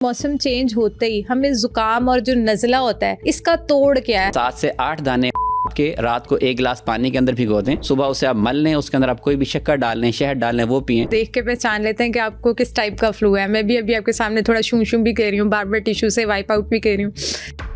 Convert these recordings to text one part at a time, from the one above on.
मौसम चेंज होते ही हमें जुकाम और जो नज़ला होता है इसका तोड़ क्या है। 7 से 8 दाने के रात को 1 गिलास पानी के अंदर भिगो दें, सुबह उसे आप मल लें, उसके अंदर आप कोई भी शक्कर डाल लें, शहद डाल लें, वो पिएं। देख के पहचान लेते हैं कि आपको किस टाइप का फ्लू है। मैं भी अभी आपके सामने थोड़ा शूं शूं भी कर रही हूँ, बार बार टिश्यू से वाइप आउट भी कर रही हूँ।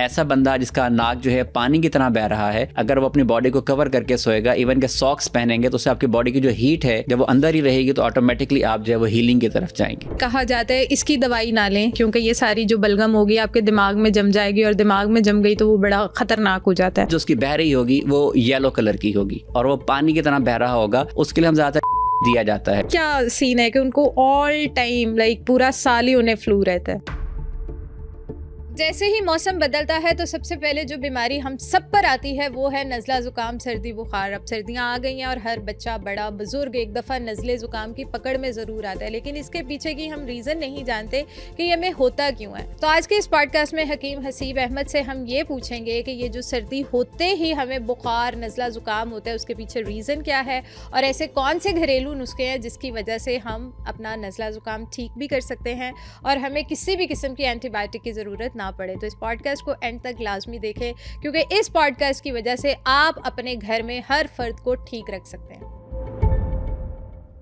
ऐसा बंदा जिसका नाक जो है पानी की तरह बह रहा है, अगर वो अपनी बॉडी को कवर करके सोएगा, इवन के सॉक्स पहनेंगे, तो उससे आपकी बॉडी की जो हीट है जब वो अंदर ही रहेगी तो ऑटोमेटिकली आप जो है वो हीलिंग की तरफ जाएंगे। कहा जाता है इसकी दवाई ना लें क्योंकि ये सारी जो बलगम होगी आपके दिमाग में जम जाएगी और दिमाग में जम गई तो वो बड़ा खतरनाक हो जाता है। जो उसकी बह रही होगी वो येलो कलर की होगी और वो पानी की तरह बह रहा होगा, उसके लिए हम ज्यादा दिया जाता है। क्या सीन है कि उनको ऑल टाइम पूरा साल ही उन्हें फ्लू रहता है। जैसे ही मौसम बदलता है तो सबसे पहले जो बीमारी हम सब पर आती है वो है नज़ला ज़ुकाम सर्दी बुखार। अब सर्दियाँ आ गई हैं और हर बच्चा बड़ा बुजुर्ग एक दफ़ा नज़ले ज़ुकाम की पकड़ में ज़रूर आता है, लेकिन इसके पीछे की हम रीज़न नहीं जानते कि ये हमें होता क्यों है। तो आज के इस पॉडकास्ट में हकीम हसीब अहमद से हम ये पूछेंगे कि ये जो सर्दी होते ही हमें बुखार नज़ला ज़ुकाम होता है उसके पीछे रीज़न क्या है और ऐसे कौन से घरेलू नुस्खे हैं जिसकी वजह से हम अपना नज़ला ज़ुकाम ठीक भी कर सकते हैं और हमें किसी भी किस्म की एंटीबायोटिक की ज़रूरत ना पड़े। तो इस पॉडकास्ट को एंड तक लाजमी देखें क्योंकि इस पॉडकास्ट की वजह से आप अपने घर में हर फर्द को ठीक रख सकते हैं।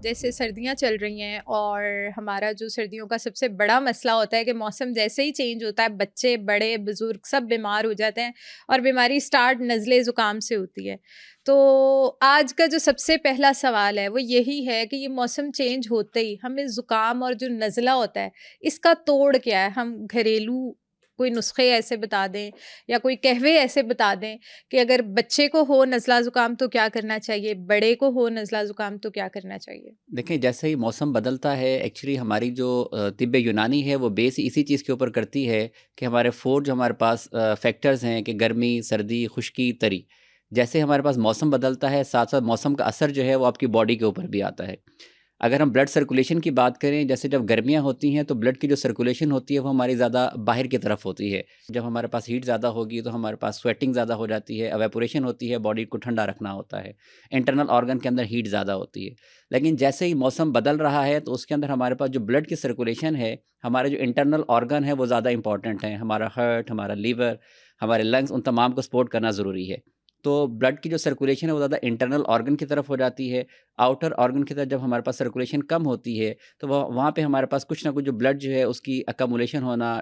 जैसे सर्दियाँ चल रही हैं और हमारा जो सर्दियों का सबसे बड़ा मसला होता है कि मौसम जैसे ही चेंज होता है बच्चे बड़े बुजुर्ग सब बीमार हो जाते हैं और बीमारी स्टार्ट नज़ले ज़ुकाम से होती है। तो आज का जो सबसे पहला सवाल है वो यही है कि ये मौसम चेंज होते ही हमें ज़ुकाम और जो नज़ला होता है इसका तोड़ क्या है। हम घरेलू कोई नुस्खे ऐसे बता दें या कोई कहवे ऐसे बता दें कि अगर बच्चे को हो नज़ला ज़ुकाम तो क्या करना चाहिए, बड़े को हो नज़ला ज़ुकाम तो क्या करना चाहिए। देखें, जैसे ही मौसम बदलता है, एक्चुअली हमारी जो तिब्बे यूनानी है वो बेस इसी चीज़ के ऊपर करती है कि हमारे 4 जो हमारे पास फैक्टर्स हैं कि गर्मी, सर्दी, खुश्की, तरी। जैसे हमारे पास मौसम बदलता है, साथ साथ मौसम का असर जो है वो आपकी बॉडी के ऊपर भी आता है। अगर हम ब्लड सर्कुलेशन की बात करें, जैसे जब गर्मियाँ होती हैं तो ब्लड की जो सर्कुलेशन होती है वो हमारी ज़्यादा बाहर की तरफ होती है। जब हमारे पास हीट ज़्यादा होगी तो हमारे पास स्वेटिंग ज़्यादा हो जाती है, एवेपोरेशन होती है, बॉडी को ठंडा रखना होता है, इंटरनल ऑर्गन के अंदर हीट ज़्यादा होती है। लेकिन जैसे ही मौसम बदल रहा है तो उसके अंदर हमारे पास जो ब्लड की सर्कुलेशन है, हमारे जो इंटरनल ऑर्गन है वो ज़्यादा इंपॉर्टेंट हैं। हमारा हार्ट, हमारा लीवर, हमारे लंग्स, उन तमाम को सपोर्ट करना ज़रूरी है। तो ब्लड की जो सर्कुलेशन है वो ज़्यादा इंटरनल ऑर्गन की तरफ हो जाती है। आउटर ऑर्गन की तरफ जब हमारे पास सर्कुलेशन कम होती है तो वहाँ पे हमारे पास कुछ ना कुछ जो ब्लड जो है उसकी अकमुलेशन होना,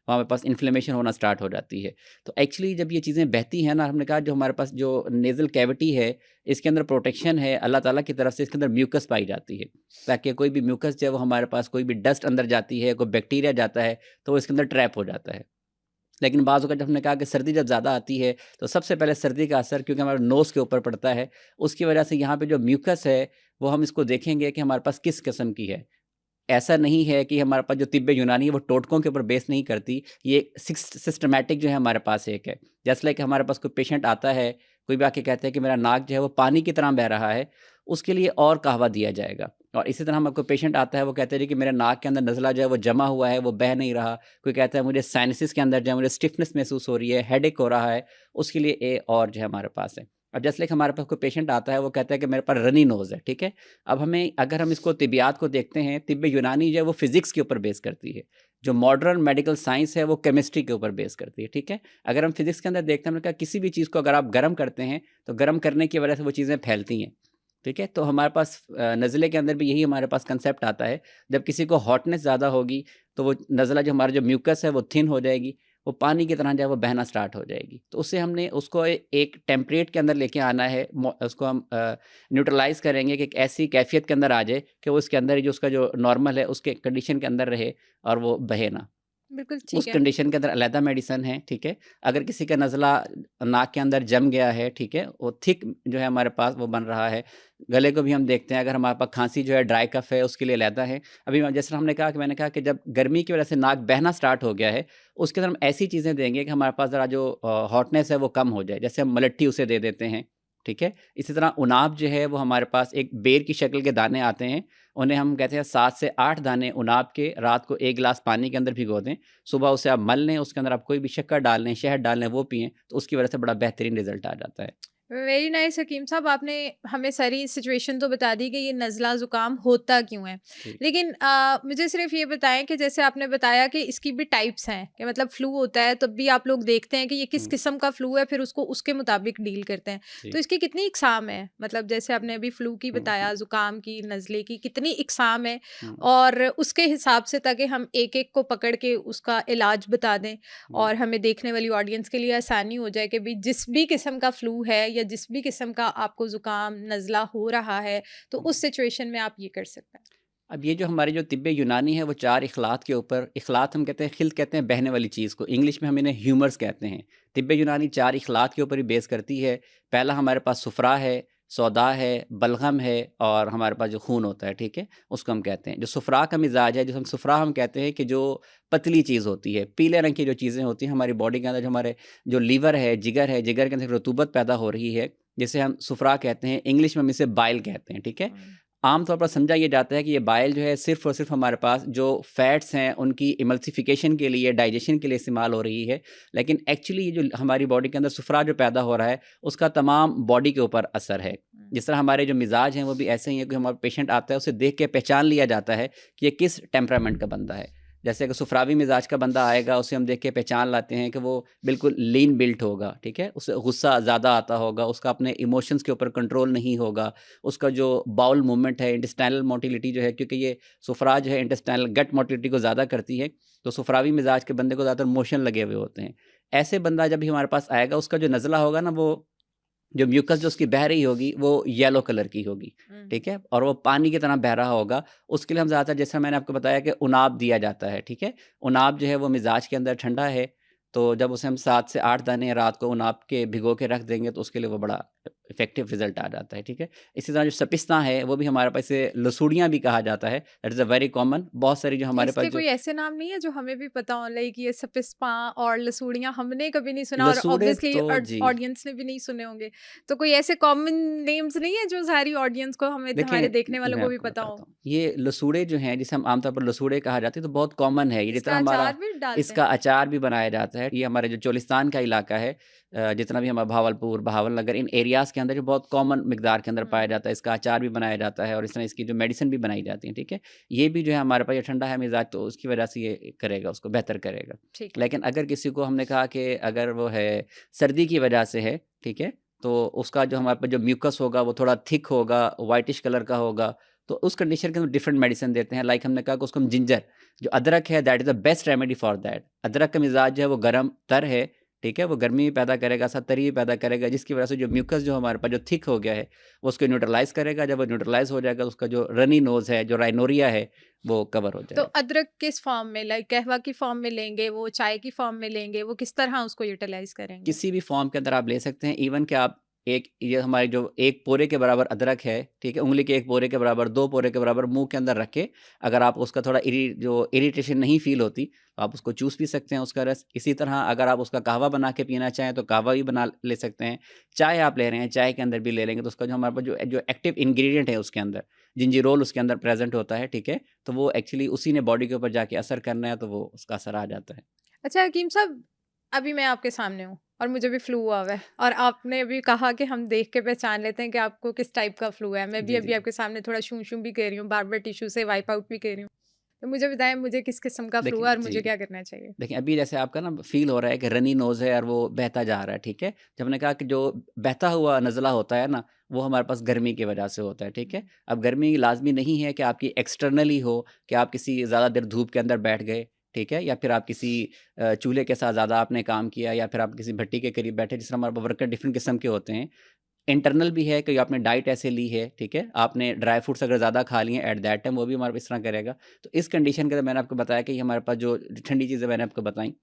वहाँ पे पास इन्फ्लेमेशन होना स्टार्ट हो जाती है। तो एक्चुअली जब ये चीज़ें बहती हैं ना, हमने कहा जो हमारे पास जो नेज़ल कैविटी है इसके अंदर प्रोटेक्शन है अल्लाह ताला की तरफ से, इसके अंदर म्यूकस पाई जाती है ताकि कोई भी म्यूकस जो है वो हमारे पास, कोई भी डस्ट अंदर जाती है, कोई बैक्टीरिया जाता है तो वो इसके अंदर ट्रैप हो जाता है। लेकिन बाज़ औक़ात जब हमने कहा कि सर्दी जब ज़्यादा आती है तो सबसे पहले सर्दी का असर क्योंकि हमारे नोज़ के ऊपर पड़ता है, उसकी वजह से यहाँ पे जो म्यूकस है वो हम इसको देखेंगे कि हमारे पास किस किस्म की है। ऐसा नहीं है कि हमारे पास जो तिब्बे यूनानी है वो टोटकों के ऊपर बेस नहीं करती, ये सिस्टमैटिक जो है हमारे पास एक है। जैसे लाइक हमारे पास कोई पेशेंट आता है, कोई भी आके कहता है कि मेरा नाक जो है वो पानी की तरह बह रहा है, उसके लिए और कहवा दिया जाएगा। और इसी तरह हमारा कोई पेशेंट आता है, वो कहते हैं कि मेरे नाक के अंदर नज़ला जो है वो जमा हुआ है, वो बह नहीं रहा। कोई कहता है मुझे साइनसिस के अंदर जो है मुझे स्टिफनेस महसूस हो रही है, हेडेक हो रहा है, उसके लिए ए और जो है हमारे पास है। अब जैसे लाइक हमारे पास कोई पेशेंट आता है, वो कहता है कि मेरे पास रनी नोज़ है, ठीक है? अब हमें, अगर हम इसको तिब्बियात को देखते हैं, तिब्बे यूनानी जो है वो फ़िज़िक्स के ऊपर बेस करती है। जो मॉडर्न मेडिकल साइंस है वो केमिस्ट्री के ऊपर बेस करती है, ठीक है? अगर हम फ़िज़िक्स के अंदर देखते हैं, हमने कहा किसी भी चीज़ को अगर आप गर्म करते हैं, तो गर्म करने की वजह से वो चीज़ें फैलती हैं, ठीक है? तो हमारे पास नज़ले के अंदर भी यही हमारे पास कंसेप्ट आता है। जब किसी को हॉटनेस ज़्यादा होगी, तो वो नज़ला जो हमारा जो म्यूकस है वो थिन हो जाएगी, वो पानी की तरह जो है वो बहना स्टार्ट हो जाएगी। तो उससे हमने उसको एक टेम्परेट के अंदर लेके आना है, उसको हम न्यूट्रलाइज़ करेंगे कि एक ऐसी कैफ़ियत के अंदर आ जाए कि वो उसके अंदर ही जो उसका जो नॉर्मल है उसके कंडीशन के अंदर रहे और वो बहे ना। बिल्कुल उस ठीक है। कंडीशन के अंदर अलहदा मेडिसिन है, ठीक है? अगर किसी का नज़ला नाक के अंदर जम गया है, ठीक है? वो थिक जो है हमारे पास वो बन रहा है। गले को भी हम देखते हैं, अगर हमारे पास खाँसी जो है, ड्राई कफ़ है, उसके लिए अलहदा है। अभी जैसे हमने कहा कि मैंने कहा कि जब गर्मी की वजह से नाक बहना स्टार्ट हो गया है, उसके अंदर हम ऐसी चीज़ें देंगे कि हमारे पास ज़रा जो हॉटनेस है वो कम हो जाए। जैसे हम मलट्ठी उसे दे देते हैं, ठीक है? इसी तरह उनाब जो है वो हमारे पास एक बेर की शक्ल के दाने आते हैं, उन्हें हम कहते हैं 7 से 8 दाने उनाब के रात को 1 गिलास पानी के अंदर भिगो दें, सुबह उसे आप मल लें, उसके अंदर आप कोई भी शक्कर डाल लें, शहद डाल लें, वो पिएँ, तो उसकी वजह से बड़ा बेहतरीन रिज़ल्ट आ जाता है। वेरी नाइस हकीम साहब, आपने हमें सारी सिचुएशन तो बता दी कि ये नज़ला ज़ुकाम होता क्यों है। जी। लेकिन मुझे सिर्फ ये बताएं कि जैसे आपने बताया कि इसकी भी टाइप्स हैं, कि मतलब फ्लू होता है तब भी आप लोग देखते हैं कि ये किस हुँ, किस्म का फ्लू है, फिर उसको उसके मुताबिक डील करते हैं। तो जी। इसकी कितनी इकसाम है? मतलब जैसे आपने अभी फ्लू की हुँ, हुँ, बताया, ज़ुकाम की, नज़ले की, कितनी इकसाम है? हुँ, और उसके हिसाब से, ताकि हम एक-एक को पकड़ के उसका इलाज बता दें हुँ, और हमें देखने वाली ऑडियंस के लिए आसानी हो जाए कि भी जिस भी किस्म का फ्लू है या जिस भी किस्म का आपको ज़ुकाम, नज़ला हो रहा है, तो हुँ। उस सिचुएशन में आप ये कर सकते हैं। अब ये जो हमारी जो तिब्बे यूनानी है वो 4 इख़लात के ऊपर, इख़लात हम कहते हैं, ख़िल्त कहते हैं बहने वाली चीज़ को, इंग्लिश में हम इन्हें ह्यूमर्स कहते हैं। तिब्बे यूनानी 4 इख़लात के ऊपर ही बेस करती है। पहला हमारे पास सुफ़रा है, सौदा है, बलगम है और हमारे पास जो खून होता है, ठीक है? उसको हम कहते हैं। जो सुफ़रा का मिज़ाज है, जो हम सुफ़रा हम कहते हैं कि जो पतली चीज़ होती है, पीले रंग की जो चीज़ें होती हैं हमारी बॉडी के अंदर, जो हमारे जो लीवर है, जिगर के अंदर रतूबत पैदा हो रही है, जिसे हम सुफ़रा कहते हैं, इंग्लिश में हम इसे बाइल कहते हैं, ठीक है? हुँ, आम तौर पर समझा ये जाता है कि ये बाइल जो है सिर्फ़ और सिर्फ़ हमारे पास जो फैट्स हैं उनकी इमल्सिफ़िकेशन के लिए, डाइजेशन के लिए इस्तेमाल हो रही है। लेकिन एक्चुअली ये जो हमारी बॉडी के अंदर सुफ़रा जो पैदा हो रहा है, उसका तमाम बॉडी के ऊपर असर है। हुँ। जिस तरह हमारे जो मिज़ाज हैं वो भी ऐसे ही हैं कि हमारा पेशेंट आता है, उसे देख के पहचान लिया जाता है कि ये किस टेम्परामेंट का बंदा है। जैसे अगर सुफ़रावी मिज़ाज का बंदा आएगा, उसे हम देख के पहचान लाते हैं कि वो बिल्कुल लीन बिल्ट होगा, ठीक है? उसे गुस्सा ज़्यादा आता होगा, उसका अपने इमोशंस के ऊपर कंट्रोल नहीं होगा, उसका जो बाउल मूवमेंट है, इंटेस्टाइनल मोटिलिटी जो है, क्योंकि ये सुफ़रा जो है इंटेस्टाइनल गट मोटिलिटी को ज़्यादा करती है, तो सुफ़रावी मिज़ाज के बंदे को ज़्यादातर मोशन लगे हुए होते हैं। ऐसे बंदा जब भी हमारे पास आएगा, उसका जो नज़ला होगा ना, वो जो म्यूकस जो उसकी बह रही होगी, वो येलो कलर की होगी, हुँ, ठीक है? और वो पानी की तरह बह रहा होगा। उसके लिए हम ज़्यादातर, जैसा मैंने आपको बताया, कि उनाब दिया जाता है, ठीक है? उनाब जो है वो मिज़ाज के अंदर ठंडा है, तो जब उसे हम 7 से 8 दाने रात को उनाब के भिगो के रख देंगे, तो उसके लिए वो बड़ा इफ़ेक्टिव रिज़ल्ट आ जाता है, ठीक है? इसी तरह जो सपिस्ता है, वो भी हमारे पास, इसे लसूड़ियाँ भी कहा जाता है, that is a very common. बहुत सारी जो तो हमारे पास इसके जो कोई ऐसे नाम नहीं है जो हमें भी पता हो, लाइक ये सपिस्पा और लसूड़ियाँ हमने कभी नहीं सुना और लसूड़े ऑब्वियसली तो जी। ऑडियंस ने भी नहीं सुने होंगे। तो कोई ऐसे कॉमन नेम्स नहीं है जो सारी ऑडियंस को, हमें हमारे देखें, देखने वालों मैं को भी आपको पता हो? बताता हूँ। ये लसूड़े जो हैं, जिसे हम आमतौर पर लसूड़े कहा जाते हैं, तो बहुत कॉमन है। ये जितना इसका हमारा, अचार भी डालते इसका हैं? अचार भी बनाया जाता है। ये हमारे जो चोलिस्तान का इलाका है, जितना भी हमारा भावलपुर, बहावलनगर, इन एरियाज़ के अंदर जो बहुत कॉमन मिकदार के अंदर पाया हुँ, जाता है। इसका अचार भी बनाया जाता है और इस तरह इसकी जो मेडिसिन भी बनाई जाती है, ठीक है? ये भी जो है हमारे पास, ये ठंडा है मिज़ाज, तो उसकी वजह से ये करेगा, उसको बेहतर करेगा। ठीक है। लेकिन अगर किसी को, हमने कहा कि अगर वो है सर्दी की वजह से है, ठीक है? तो उसका जो हमारे पास जो म्यूकस होगा वो थोड़ा थिक होगा, व्हाइटिश कलर का होगा, तो उस कंडीशन के अंदर डिफरेंट मेडिसिन देते हैं। लाइक हमने कहा कि उसको हम जिंजर, जो अदरक है, that is the best remedy for that. अदरक का मिज़ाज जो है वो गरम तर है, ठीक है? वो गर्मी भी पैदा करेगा, साथ तरी भी पैदा करेगा, जिसकी वजह से जो म्यूकस जो हमारे पास जो थिक हो गया है, वो उसको न्यूट्रलाइज़ करेगा। जब वो न्यूट्रलाइज़ हो जाएगा, तो उसका जो रनी नोज़ है, जो राइनोरिया है, वो कवर हो तो जाएगा। अदरक किस फॉर्म में, लाइक कहवा की फॉर्म में लेंगे, वो चाय की फॉर्म में लेंगे, वो किस तरह उसको यूटिलाइज़ करेंगे? किसी भी फ़ॉर्म के अंदर आप ले सकते हैं। इवन कि आप एक, ये हमारी जो 1 पोरे के बराबर अदरक है, ठीक है? उँगली के 1 पोरे के बराबर, 2 पोरे के बराबर मुँह के अंदर रख के, अगर आप उसका थोड़ा जो इरिटेशन नहीं फ़ील होती, तो आप उसको चूस भी सकते हैं, उसका रस। इसी तरह अगर आप उसका कहवा बना के पीना चाहें, तो कहवा भी बना ले सकते हैं। चाय आप ले रहे हैं, चाय के अंदर भी ले लेंगे, तो उसका जो हमारे पास जो जो एक्टिव इंग्रीडिएंट है उसके अंदर, जिंजीरोल उसके अंदर प्रेज़ेंट होता है, ठीक है? तो वो एक्चुअली उसी ने बॉडी के ऊपर जाके असर करना है, तो वो उसका असर आ जाता है। अच्छा हकीम साहब, अभी मैं आपके सामने हूँ और मुझे भी फ्लू हुआ हुआ है, और आपने अभी कहा कि हम देख के पहचान लेते हैं कि आपको किस टाइप का फ्लू है। मैं भी जी, अभी जी। आपके सामने थोड़ा शूं शूं भी कर रही हूँ, बार बार टिश्यू से वाइप आउट भी कर रही हूँ। तो मुझे बताएं, मुझे किस किस्म का फ्लू देखिए है और जी। मुझे क्या करना चाहिए? देखिए, अभी जैसे आपका ना फ़ील हो रहा है कि रनी नोज़ है और वो बहता जा रहा है, ठीक है? जब हमने कहा कि जो बहता हुआ नज़ला होता है ना, वो हमारे पास गर्मी की वजह से होता है, ठीक है? हम्म, अब गर्मी लाज़मी नहीं है कि आपकी एक्सटर्नली हो, कि आप किसी ज़्यादा देर धूप के अंदर बैठ गए, ठीक है? या फिर आप किसी चूल्हे के साथ ज़्यादा आपने काम किया, या फिर आप किसी भट्टी के करीब बैठे, जिस तरह हमारे पास वर्कर डिफ़रेंट किस्म के होते हैं। इंटरनल भी है कि आपने डाइट ऐसे ली है, ठीक है? आपने ड्राई फ्रूट्स अगर ज़्यादा खा लिए एट दैट टाइम, वो भी हमारे पे इस तरह करेगा। तो इस कंडीशन के अंदर मैंने आपको बताया कि ये हमारे पास जो ठंडी चीज़ें मैंने आपको बताई,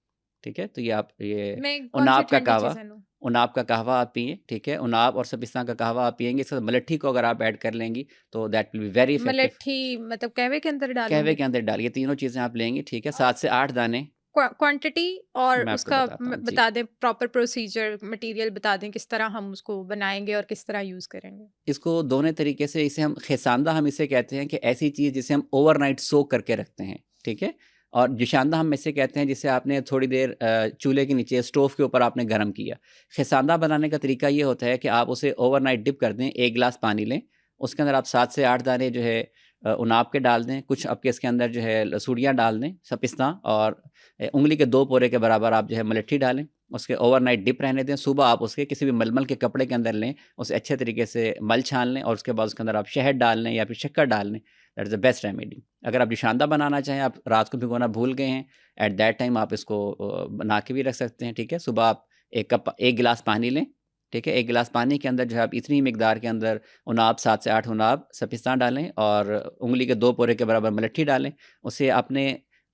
ठीक है? तो ये आप, ये मैं कौन सी उनाब का ठंडी कहवा, चीजें लूँ? उनाब का कहवा आप पिएँ, ठीक है? उनाब और सपिस्ता का कहवा आप पिएँगे, इसके साथ मलट्ठी को अगर आप ऐड कर लेंगी, तो that will be very effective. मलट्ठी मतलब कहवे के अंदर कहवे डालूंगी? के अंदर डालिए, तीनों चीज़ें आप लेंगी, ठीक है? 7 से 8 दाने, क्वांटिटी और मैं आपको उसका बताता हूँ। जी। बता दें, प्रॉपर प्रोसीजर, मटेरियल बता दें, किस तरह हम उसको बनाएंगे और किस तरह यूज़ करेंगे? इसको दोनों तरीके से, इसे हम खेसांदा हम इसे कहते हैं, कि ऐसी चीज़ जिसे हम ओवरनाइट सोक करके रखते हैं, ठीक है? और जुशांदा हम इसे कहते हैं जिसे आपने थोड़ी देर चूल्हे के नीचे स्टोव के ऊपर आपने गर्म किया। खिसांदा बनाने का तरीका ये होता है कि आप उसे ओवरनाइट डिप कर दें, 1 गिलास पानी लें, उसके अंदर आप 7 से 8 दाने जो है उनाब के डाल दें, कुछ आपके इसके अंदर जो है लसूड़ियाँ डाल दें, पिस्ता, और उँगली के 2 पोरे के बराबर आप जो है मलट्ठी डालें, उसके ओवरनाइट डिप रहने दें। सुबह आप उसके किसी भी मलमल के कपड़े के अंदर लें, उसे अच्छे तरीके से मल छान लें और उसके बाद उसके अंदर आप शहद डाल लें या फिर शक्कर डाल लें। That is the best remedy. अगर आप जुशांदा बनाना चाहें, आप रात को भिगोना भूल गए हैं, एट दैट टाइम आप इसको बना के भी रख सकते हैं, ठीक है। सुबह आप 1 गिलास पानी लें, ठीक है। 1 गिलास पानी के अंदर जो है आप इतनी मिकदार के अंदर उनाब 7 से 8 उनाब सपिस्तान डालें और उँगली के 2 पोरे के बराबर मलट्ठी डालें। उसे आपने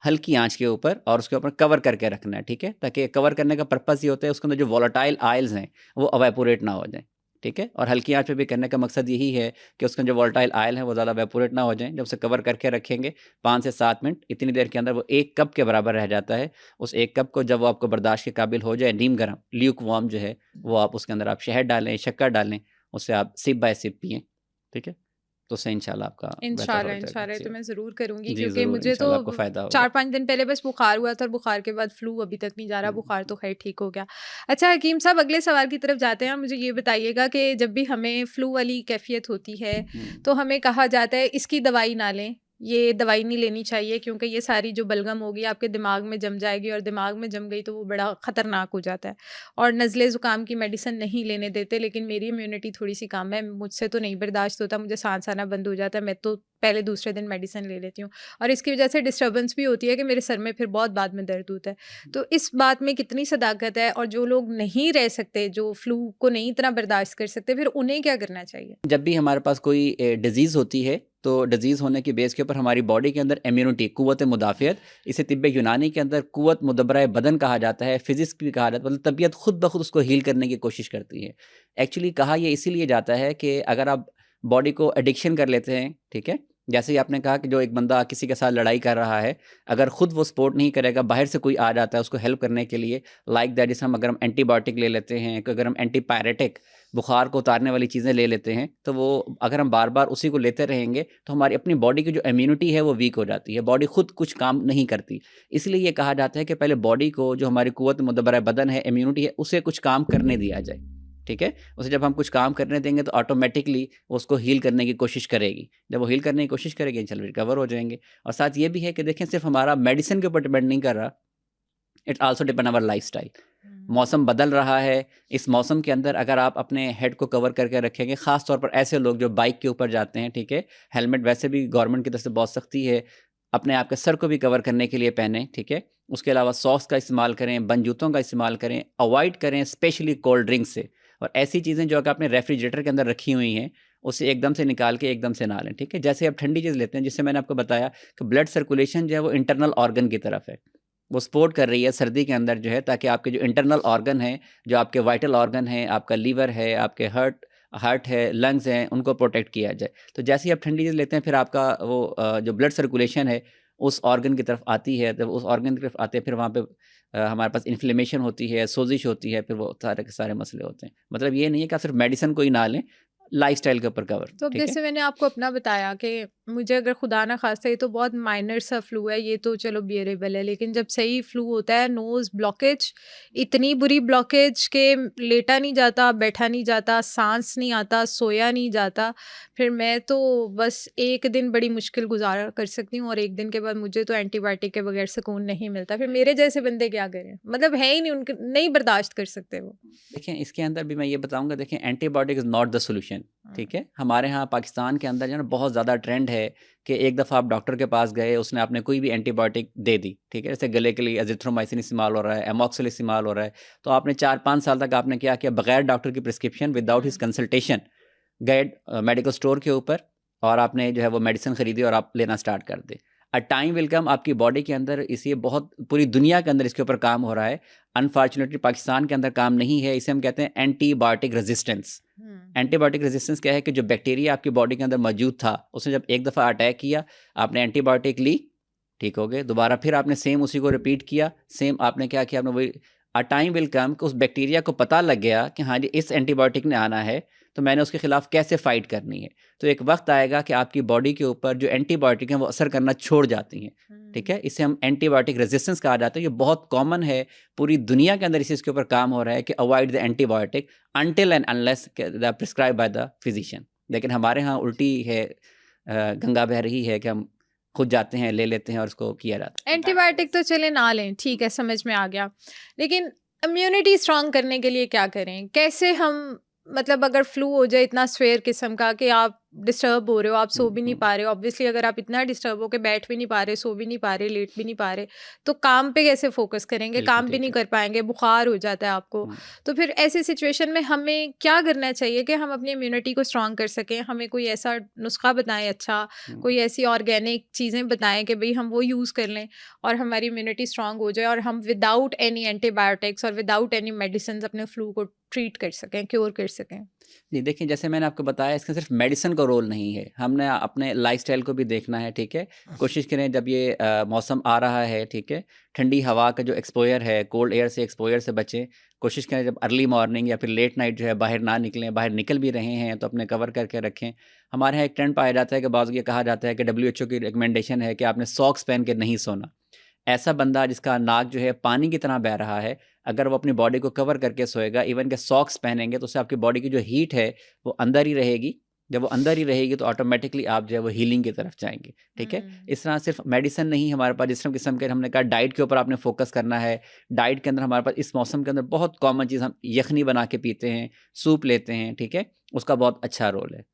हल्की आँच के ऊपर और उसके ऊपर कवर करके रखना है, ठीक है। ताकि कवर करने का पर्पज़ ये होता है उसके अंदर जो वोलेटाइल आयल्स हैं वो इवेपोरेट ना हो जाएँ, ठीक है। और हल्की आँच पे भी करने का मकसद यही है कि उसके जो वोलेटाइल आयल हैं वो ज़्यादा इवेपोरेट ना हो जाएँ। जब उसे कवर करके रखेंगे 5 से 7 मिनट, इतनी देर के अंदर वो 1 कप के बराबर रह जाता है। उस 1 कप को जब वो आपको बर्दाश्त के काबिल हो जाए, नीम गर्म ल्यूक वार्म जो है वो आप उसके अंदर आप शहद डालें, शक्कर डालें, उससे आप सिप बाय सिप पिएँ, ठीक है। तो उससे इंशाल्लाह आपका बेहतर हो इंशाल्लाह जाएगा। इंशाल्लाह, ये तो जी, मैं ज़रूर करूँगी जी क्योंकि ज़रूर, मुझे तो इंशाल्लाह आपको फ़ायदा होगा। 4-5 दिन पहले बस बुखार हुआ था और बुखार के बाद फ्लू अभी तक नहीं जा रहा, बुखार तो खैर ठीक हो गया। अच्छा हकीम साहब, अगले सवाल की तरफ जाते हैं। मुझे ये बताइएगा कि जब भी हमें फ्लू वाली कैफ़ियत होती है तो हमें कहा जाता है इसकी दवाई ना लें, ये दवाई नहीं लेनी चाहिए क्योंकि ये सारी जो बलगम होगी आपके दिमाग में जम जाएगी और दिमाग में जम गई तो वो बड़ा ख़तरनाक हो जाता है। और नज़ले ज़ुकाम की मेडिसिन नहीं लेने देते, लेकिन मेरी इम्यूनिटी थोड़ी सी कम है, मुझसे तो नहीं बर्दाश्त होता, मुझे सांस आना बंद हो जाता है, मैं तो पहले दूसरे दिन मेडिसिन ले लेती हूँ और इसकी वजह से डिस्टर्बेंस भी होती है कि मेरे सर में फिर बहुत बाद में दर्द होता है। तो इस बात में कितनी सदाकत है, और जो लोग नहीं रह सकते, जो फ्लू को नहीं इतना बर्दाश्त कर सकते, फिर उन्हें क्या करना चाहिए? जब भी हमारे पास कोई डिज़ीज़ होती है, तो डिज़ीज़ होने की बेस के ऊपर हमारी बॉडी के अंदर इम्यूनिटी, क़ुव्वत मुदाफ़ियत, इसे तिब्बे यूनानी के अंदर क़ुव्वत मुदब्बरा बदन कहा जाता है, फ़िज़िक्स भी कहा जाता है, मतलब तबीयत खुद ब खुद उसको हील करने की कोशिश करती है। एक्चुअली कहा ये इसीलिए जाता है कि अगर आप बॉडी को एडिक्शन कर लेते हैं, ठीक है? जैसे ही आपने कहा कि जो एक बंदा किसी के साथ लड़ाई कर रहा है, अगर खुद वो सपोर्ट नहीं करेगा, बाहर से कोई आ जाता है उसको हेल्प करने के लिए, लाइक दैट, जैसे अगर हम एंटीबायोटिक ले लेते हैं, अगर हम एंटीपायरेटिक बुखार को उतारने वाली चीज़ें ले लेते हैं, तो वो अगर हम बार-बार उसी को लेते रहेंगे, तो हमारी अपनी बॉडी की जो इम्यूनिटी है वो वीक हो जाती है, बॉडी खुद कुछ काम नहीं करती। इसलिए ये कहा जाता है कि पहले बॉडी को, जो हमारी क़ुव्वत मुदब्बरा बदन है, इम्यूनिटी है, उसे कुछ काम करने दिया जाए, ठीक है? उसे जब हम कुछ काम करने देंगे तो ऑटोमेटिकली वो उसको हील करने की कोशिश करेगी। जब वो हील करने की कोशिश करेगी, इंशाल्लाह रिकवर हो जाएँगे। और साथ ये भी है कि देखें, सिर्फ़ हमारा मेडिसिन के ऊपर डिपेंड नहीं कर रहा, it also depend our lifestyle. मौसम बदल रहा है, इस मौसम के अंदर अगर आप अपने हेड को कवर करके रखेंगे, ख़ास तौर पर ऐसे लोग जो बाइक के ऊपर जाते हैं, ठीक है? हेलमेट वैसे भी गवर्नमेंट की तरफ से बहुत सख्ती है, अपने आप के सर को भी कवर करने के लिए पहनें, ठीक है? उसके अलावा सॉक्स का इस्तेमाल करें, बंद जूतों का इस्तेमाल करें, अवॉइड करें स्पेशली कोल्ड ड्रिंक से, और ऐसी चीज़ें जो अगर आपने रेफ्रिजरेटर के अंदर रखी हुई हैं, उसे एकदम से निकाल के एकदम से ना लें, ठीक है? जैसे आप ठंडी चीज़ लेते हैं, जिससे मैंने आपको बताया कि ब्लड सर्कुलेशन जो है वो इंटरनल ऑर्गन की तरफ है, वो सपोर्ट कर रही है सर्दी के अंदर जो है, ताकि आपके जो इंटरनल ऑर्गन हैं, जो आपके वाइटल ऑर्गन हैं, आपका लीवर है, आपके हार्ट है, लंग्स हैं, उनको प्रोटेक्ट किया जाए। तो जैसे ही आप ठंडी चीज़ लेते हैं, फिर आपका वो जो ब्लड सर्कुलेशन है उस ऑर्गन की तरफ आती है, जब उस ऑर्गन की तरफ आते हैं, फिर वहाँ पे हमारे पास इन्फ्लेमेशन होती है, सोजिश होती है, फिर वो सारे के सारे मसले होते हैं। मतलब ये नहीं है कि आप सिर्फ मेडिसिन को ही ना लें, लाइफ़स्टाइल के ऊपर कवर, तो अब ठीक है? जैसे मैंने आपको अपना बताया कि मुझे अगर खुदा ना खास्ता, ये तो बहुत माइनर सा फ्लू है, ये तो चलो बियरेबल है, लेकिन जब सही फ्लू होता है, नोज़ ब्लॉकेज, इतनी बुरी ब्लॉकेज कि लेटा नहीं जाता, बैठा नहीं जाता, सांस नहीं आता, सोया नहीं जाता, फिर मैं तो बस एक दिन बड़ी मुश्किल गुजारा कर सकती हूँ और एक दिन के बाद मुझे तो एंटीबायोटिक के बगैर सुकून नहीं मिलता। फिर मेरे जैसे बंदे क्या करें? मतलब है ही नहीं, उनके नहीं बर्दाश्त कर सकते वो। देखें, इसके अंदर भी मैं ये बताऊँगा, देखें, antibiotic is not the solution, ठीक है? हमारे यहाँ पाकिस्तान के अंदर जो है ना, बहुत ज़्यादा ट्रेंड है कि एक दफ़ा आप डॉक्टर के पास गए, उसने आपने कोई भी एंटीबायोटिक दे दी, ठीक है? जैसे गले के लिए एज़िथ्रोमाइसिन इस्तेमाल हो रहा है, एमॉक्सिल इस्तेमाल हो रहा है, तो आपने 4-5 साल तक आपने क्या किया, बगैर डॉक्टर की प्रिस्क्रिप्शन, विदाउट हिज़ कंसल्टेशन, गए मेडिकल स्टोर के ऊपर और आपने जो है वो मेडिसिन खरीदी और आप लेना स्टार्ट कर दें। अ टाइम विल कम, आपकी बॉडी के अंदर, इसलिए बहुत पूरी दुनिया के अंदर इसके ऊपर काम हो रहा है, अनफॉर्चुनेटली पाकिस्तान के अंदर काम नहीं है। इसे हम कहते हैं एंटीबायोटिक रेजिस्टेंस। एंटीबायोटिक रेजिस्टेंस क्या है कि जो बैक्टीरिया आपकी बॉडी के अंदर मौजूद था, उसने जब एक दफ़ा अटैक किया, आपने एंटीबायोटिक ली, ठीक हो गए, दोबारा फिर आपने सेम उसी को रिपीट किया, सेम आपने क्या किया, आपने वही, अ टाइम विल कम कि उस बैक्टीरिया को पता लग गया कि हाँ जी, इस एंटीबायोटिक ने आना है, तो मैंने उसके खिलाफ कैसे फ़ाइट करनी है। तो एक वक्त आएगा कि आपकी बॉडी के ऊपर जो एंटीबायोटिक हैं वो असर करना छोड़ जाती हैं, ठीक है। इसे हम एंटीबायोटिक रेजिस्टेंस कहा जाता है। ये बहुत कॉमन है, पूरी दुनिया के अंदर इसी इसके ऊपर काम हो रहा है कि avoid the antibiotic until and unless the prescribe by the physician. लेकिन हमारे यहाँ उल्टी है, गंगा बह रही है कि हम खुद जाते हैं, ले लेते हैं और उसको किया जाता है। एंटीबायोटिक तो चले ना लें, ठीक है, समझ में आ गया, लेकिन इम्यूनिटी स्ट्रांग करने के लिए क्या करें? कैसे हम, मतलब अगर फ्लू हो जाए इतना स्वेयर किस्म का कि आप डिस्टर्ब हो रहे हो, आप सो भी नहीं पा रहे हो, ऑब्वियसली अगर आप इतना डिस्टर्ब हो के बैठ भी नहीं पा रहे, सो भी नहीं पा रहे, लेट भी नहीं पा रहे, तो काम पे कैसे फोकस करेंगे? बिल्कुल काम भी ठीक नहीं है। कर पाएंगे, बुखार हो जाता है आपको। हम्म, तो फिर ऐसी सिचुएशन में हमें क्या करना चाहिए कि हम अपनी इम्यूनिटी को स्ट्रांग कर सकें? हमें कोई ऐसा नुस्खा बताएं, अच्छा हम्म। कोई ऐसी ऑर्गेनिक चीज़ें बताएं कि भाई हम वो यूज़ कर लें और हमारी इम्यूनिटी स्ट्रांग हो जाए और हम विदाउट एनी एंटीबायोटिक्स और विदाउट एनी मेडिसिन अपने फ्लू को ट्रीट कर सकें, क्योर कर सकें। जी, देखिए जैसे मैंने आपको बताया, इसका सिर्फ मेडिसिन का रोल नहीं है, हमने अपने लाइफस्टाइल को भी देखना है, ठीक है। कोशिश करें जब ये मौसम आ रहा है, ठीक है, ठंडी हवा का जो एक्सपोजर है, कोल्ड एयर से एक्सपोजर से बचें। कोशिश करें जब अर्ली मॉर्निंग या फिर लेट नाइट जो है बाहर ना निकलें, बाहर निकल भी रहे हैं तो अपने कवर करके रखें। हमारे यहाँ एक ट्रेंड पाया जाता है कि बाज़ ये कहा जाता है कि WHO की रिकमेंडेशन है कि आपने सॉक्स पहन के नहीं सोना। ऐसा बंदा जिसका नाक जो है पानी की तरह बह रहा है, अगर वो अपनी बॉडी को कवर करके सोएगा, इवन के सॉक्स पहनेंगे, तो उससे आपकी बॉडी की जो हीट है वो अंदर ही रहेगी। जब वो अंदर ही रहेगी तो ऑटोमेटिकली आप जो है वो हीलिंग की तरफ जाएंगे, ठीक है। इस तरह सिर्फ मेडिसिन नहीं हमारे पास, जिस किस्म के हमने कहा डाइट के ऊपर आपने फोकस करना है। डाइट के अंदर हमारे पास इस मौसम के अंदर बहुत कॉमन चीज़, हम यखनी बना के पीते हैं, सूप लेते हैं, ठीक है, उसका बहुत अच्छा रोल है।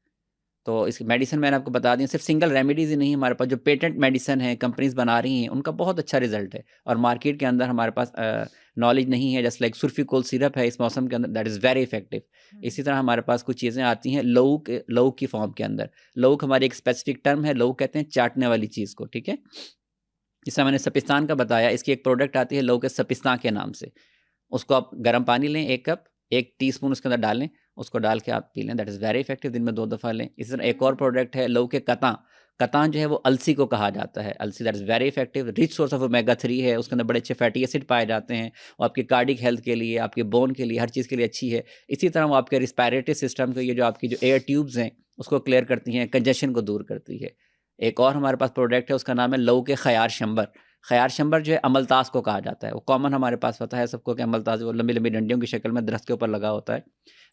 तो इस मेडिसिन मैंने आपको बता दी, सिर्फ सिंगल रेमेडीज़ ही नहीं, हमारे पास जो पेटेंट मेडिसिन है कंपनीज़ बना रही हैं उनका बहुत अच्छा रिजल्ट है। और मार्केट के अंदर हमारे पास नॉलेज नहीं है, जस्ट लाइक सुल्फिकोल सिरप है इस मौसम के अंदर, दैट इज़ वेरी इफेक्टिव। इसी तरह हमारे पास कुछ चीज़ें आती हैं लौक की फॉर्म के अंदर। लौक हमारी एक स्पेसिफिक टर्म है, लौक कहते हैं चाटने वाली चीज़ को, ठीक है। जिसमें मैंने सपिस्तान का बताया, इसकी एक प्रोडक्ट आती है लौक सपिस्तान के नाम से। उसको आप गर्म पानी लें 1 कप, 1 टीस्पून उसके अंदर डालें, उसको डाल के आप पी लें, दैट इज़ वेरी इफेक्टिव, दिन में 2 दफ़ा लें। इसी तरह एक और प्रोडक्ट है लौह के कतां। कतां जो है वो अलसी को कहा जाता है, अलसी that is very effective, rich source of omega 3 है, उसके अंदर बड़े अच्छे फैटी एसिड पाए जाते हैं और आपकी कार्डिक हेल्थ के लिए, आपके बोन के लिए, हर चीज़ के लिए अच्छी है। इसी तरह वो आपके रिस्पायरेटरी सिस्टम को, ये जो आपकी जो एयर ट्यूब्स हैं उसको क्लियर करती हैं, कंजेशन को दूर करती है। एक और हमारे पास प्रोडक्ट है, उसका नाम है लौह के ख़यार शंबर। ख़यार शंबर जो है अमलतास को कहा जाता है, वो कॉमन हमारे पास पता है सबको कि अमलतास वो लंबी लंबी डंडियों की शक्ल में दरख्त के ऊपर लगा होता है।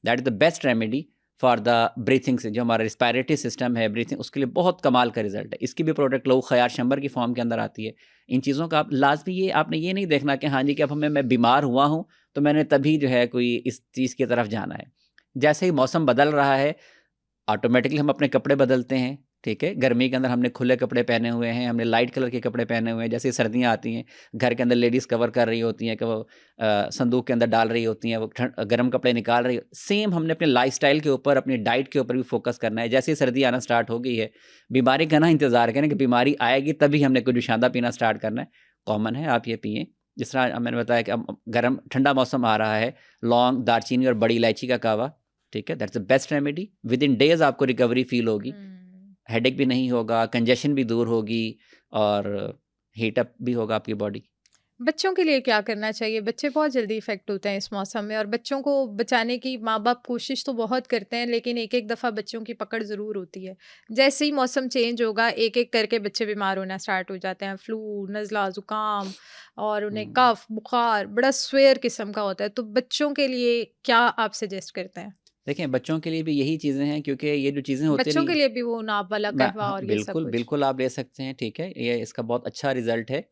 That is the best remedy for the breathing से, जो हमारा रिस्पायरेटरी सिस्टम है, ब्रीथिंग, उसके लिए बहुत कमाल का रिजल्ट है। इसकी भी प्रोडक्ट लौह ख़यार शंबर की फॉर्म के अंदर आती है। इन चीज़ों का आप लाजमी, ये आपने ये नहीं देखना कि हाँ जी कि अब मैं बीमार हुआ हूँ तो मैंने तभी जो है कोई इस चीज़ की तरफ जाना है। जैसे ही मौसम बदल रहा है ऑटोमेटिकली हम अपने कपड़े बदलते हैं, ठीक है। गर्मी के अंदर हमने खुले कपड़े पहने हुए हैं, हमने लाइट कलर के कपड़े पहने हुए हैं। जैसे सर्दियाँ आती हैं, घर के अंदर लेडीज़ कवर कर रही होती हैं कि वो संदूक के अंदर डाल रही होती हैं, वो गर्म कपड़े निकाल रही। सेम हमने अपने लाइफस्टाइल के ऊपर, अपनी डाइट के ऊपर भी फोकस करना है। जैसे ही सर्दी आना स्टार्ट हो गई है, बीमारी का ना इंतज़ार करें कि बीमारी आएगी तभी हमने कुछ विषादा पीना स्टार्ट करना है। कॉमन है, आप ये पिएँ। जिस तरह मैंने बताया कि अब गर्म ठंडा मौसम आ रहा है, लौंग, दालचीनी और बड़ी इलायची का कावा, ठीक है, that's the best remedy. With in days आपको रिकवरी फील होगी, हेडेक भी नहीं होगा, कंजेशन भी दूर होगी और हीट अप भी होगा आपकी बॉडी। बच्चों के लिए क्या करना चाहिए? बच्चे बहुत जल्दी इफ़ेक्ट होते हैं इस मौसम में और बच्चों को बचाने की माँ-बाप कोशिश तो बहुत करते हैं, लेकिन एक-एक दफ़ा बच्चों की पकड़ ज़रूर होती है। जैसे ही मौसम चेंज होगा, एक-एक करके बच्चे बीमार होना स्टार्ट हो जाते हैं। फ्लू, नज़ला, ज़ुकाम और उन्हें हुँ। कफ़, बुखार बड़ा स्वेयर किस्म का होता है। तो बच्चों के लिए क्या आप सजेस्ट करते हैं? देखिए, बच्चों के लिए भी यही चीज़ें हैं, क्योंकि ये जो चीज़ें होती बच्चों रही, के लिए भी वो नाप वाला मैं कहवा हाँ, और ये सब बिल्कुल, कुछ? बिल्कुल आप ले सकते हैं, ठीक है। ये इसका बहुत अच्छा रिज़ल्ट है।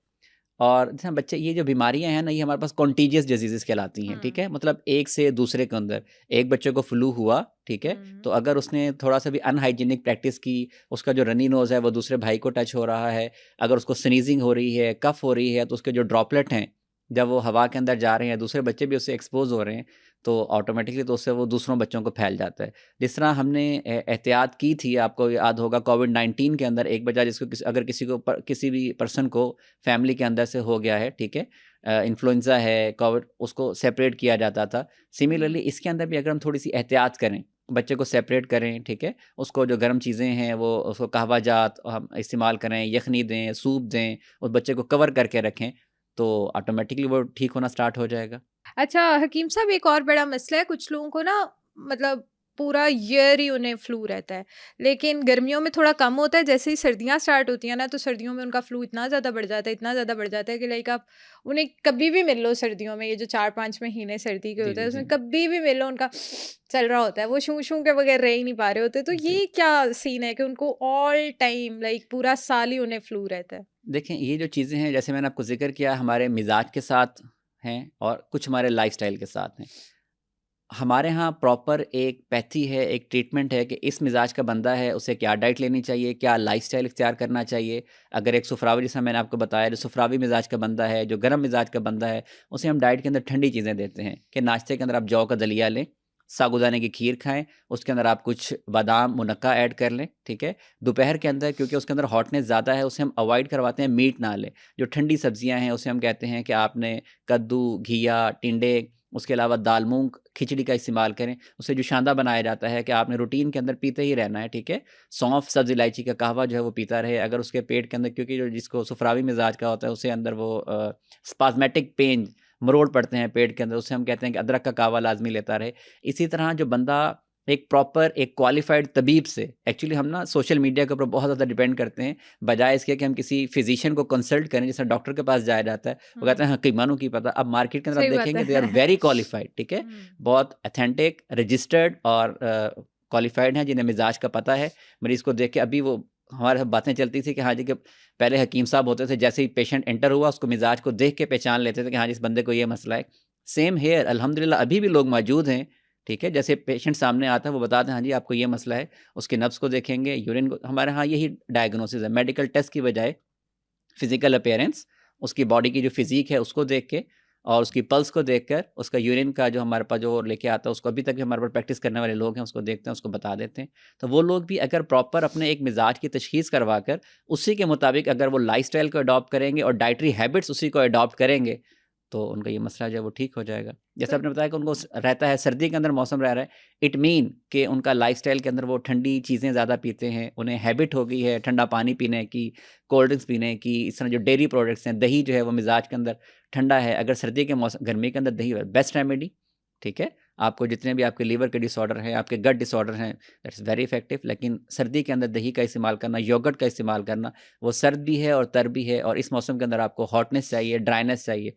और जैसे बच्चे, ये जो बीमारियाँ हैं ना, ये हमारे पास कॉन्टीजियस डिजीज़ेज़ कहलाती हैं, ठीक हुँ। है? मतलब एक से दूसरे के अंदर, एक बच्चे को फ्लू हुआ, ठीक है? तो हुँ। अगर उसने थोड़ा-सा भी अनहाइजीनिक प्रैक्टिस की, उसका जो रनी नोज़ है वो दूसरे भाई को टच हो रहा है, अगर उसको स्नीज़िंग हो रही है, कफ़ हो रही है, तो उसके जो ड्रॉपलेट हैं, जब वो हवा के अंदर जा रहे हैं, दूसरे बच्चे भी उससे एक्सपोज़ हो रहे हैं, तो ऑटोमेटिकली तो उससे वो दूसरों बच्चों को फैल जाता है। जिस तरह हमने एहतियात की थी, आपको याद होगा कोविड-19 के अंदर एक बच्चा जिसको अगर किसी भी पर्सन को फैमिली के अंदर से हो गया है, ठीक है, इन्फ्लुएंज़ा है, कोविड, उसको सेपरेट किया जाता था। सिमिलरली हुँ। इसके अंदर भी अगर हम थोड़ी-सी एहतियात करें, बच्चे को सेपरेट करें, ठीक है, उसको जो गर्म चीज़ें हैं वो उसको कहवा जात हम इस्तेमाल करें, यखनी दें, सूप दें, उस बच्चे को कवर करके रखें, तो ऑटोमेटिकली वो ठीक होना स्टार्ट हो जाएगा। अच्छा हकीम साहब, एक और बड़ा मसला है, कुछ लोगों को ना मतलब पूरा ईयर ही उन्हें फ्लू रहता है। लेकिन गर्मियों में थोड़ा कम होता है, जैसे ही सर्दियाँ स्टार्ट होती हैं ना, तो सर्दियों में उनका फ्लू इतना ज़्यादा बढ़ जाता है, इतना ज़्यादा बढ़ जाता है कि लाइक आप उन्हें कभी भी मिल लो सर्दियों में, ये जो 4-5 महीने सर्दी के जी, होते जी, हैं, जी। उसमें कभी भी मिल लो उनका चल रहा होता है, वो शू-शू के बगैर रह ही नहीं पा रहे होते। तो जी। ये क्या सीन है कि उनको ऑल टाइम लाइक पूरा साल ही उन्हें फ्लू रहता है? देखें, ये जो चीज़ें हैं, जैसे मैंने आपको ज़िक्र किया, हमारे मिज़ाज के साथ हैं और कुछ हमारे लाइफ़स्टाइल के साथ हैं। हमारे यहाँ प्रॉपर एक पैथी है, एक ट्रीटमेंट है कि इस मिज़ाज का बंदा है, उसे क्या डाइट लेनी चाहिए, क्या लाइफ़स्टाइल इख्तियार करना चाहिए। अगर एक सुफ़रावी, जैसा मैंने आपको बताया, जो सुफ़रावी मिज़ाज का बंदा है, जो गर्म मिज़ाज का बंदा है, उसे हम डाइट के अंदर ठंडी चीज़ें देते हैं कि नाश्ते के अंदर आप जौ का दलिया लें, साबूदाने की खीर खाएँ, उसके अंदर आप कुछ बादाम, मुनक्का ऐड कर लें, ठीक है? दोपहर के अंदर, क्योंकि उसके अंदर हॉटनेस ज़्यादा है, उसे हम अवॉइड करवाते हैं, मीट ना लें। जो ठंडी सब्ज़ियाँ हैं, उसे हम कहते हैं कि आपने कद्दू, घिया, टिंडे, उसके अलावा दाल मूँग खिचड़ी का इस्तेमाल करें। उससे जुशांदा बनाया जाता है कि आपने रूटीन के अंदर पीते ही रहना है, ठीक है? सौंफ, सब्ज़ इलायची का कहवा जो है वो पीता रहे। अगर उसके पेट के अंदर, क्योंकि जो जिसको सुफ़रावी मिज़ाज का होता है, उसे अंदर वो स्पाज़्मेटिक पेन, मरोड़ पड़ते हैं पेट के अंदर, उसे हम कहते हैं कि अदरक का कहवा लाज़मी लेता रहे। इसी तरह जो बंदा एक प्रॉपर, एक क्वालिफ़ाइड तबीब से, एक्चुअली हम ना सोशल मीडिया के ऊपर बहुत ज़्यादा डिपेंड करते हैं, बजाय इसके कि हम किसी फ़िज़िशियन को कंसल्ट करें, जैसे डॉक्टर के पास जाया जाता है। वो कहते हुँ, हैं हकीमानों की पता। अब मार्केट के अंदर आप सही बात देखेंगे, दे आर है। वेरी क्वालिफ़ाइड, ठीक है? हुँ, बहुत ऑथेंटिक, रजिस्टर्ड और क्वालिफ़ाइड हैं, जिन्हें मिज़ाज का पता है। मरीज़ को देख के अभी वो हमारे साथ बातें चलती थी कि हाँ जी, कि पहले हकीम साहब होते थे, जैसे ही पेशेंट एंटर हुआ, उसको मिज़ाज को देख के पहचान लेते थे कि हाँ जी, इस बंदे को ये मसला है। सेम हियर, अल्हम्दुलिल्लाह अभी भी लोग मौजूद हैं, ठीक है? जैसे पेशेंट सामने आता है, वो बताते हैं, हाँ जी, आपको ये मसला है। उसके नब्ज़ को देखेंगे, यूरिन को, हमारे यहाँ यही डायग्नोसिस है। मेडिकल टेस्ट की बजाय फिज़िकल अपीयरेंस, उसकी बॉडी की जो फ़िज़ीक है उसको देख के और उसकी पल्स को देखकर, उसका यूरिन का जो हमारे पास जो लेके आता है, उसको अभी तक भी हमारे पास प्रैक्टिस करने वाले लोग हैं, उसको देखते हैं, उसको बता देते हैं। तो वो लोग भी अगर प्रॉपर अपने एक मिज़ाज की तशख़ीस करवा कर, उसी के मुताबिक अगर वो लाइफ़स्टाइल को अडॉप्ट करेंगे और डाइटरी हैबिट्स उसी को अडॉप्ट करेंगे, तो उनका ये मसला जो है वो ठीक हो जाएगा। जैसे तो आपने बताया कि उनको रहता है, सर्दी के अंदर मौसम रह रहा है, इट मीन कि उनका लाइफ़स्टाइल के अंदर वो ठंडी चीज़ें ज़्यादा पीते हैं, उन्हें हैबिट हो गई है ठंडा पानी पीने की, कोल्ड ड्रिंक्स पीने की, इस तरह जो डेयरी प्रोडक्ट्स हैं, दही जो है वो मिज़ाज के अंदर ठंडा है। अगर सर्दी के मौसम, गर्मी के अंदर दही बेस्ट रेमेडी, ठीक है? आपको जितने भी आपके लीवर के डिसऑर्डर हैं, आपके गट डिसऑर्डर हैं, दैट्स वेरी इफेक्टिव। लेकिन सर्दी के अंदर दही का इस्तेमाल करना, योगर्ट का इस्तेमाल करना, वो सर्द भी है और तर भी है। और इस मौसम के अंदर आपको हॉटनेस चाहिए, ड्राइनेस चाहिए,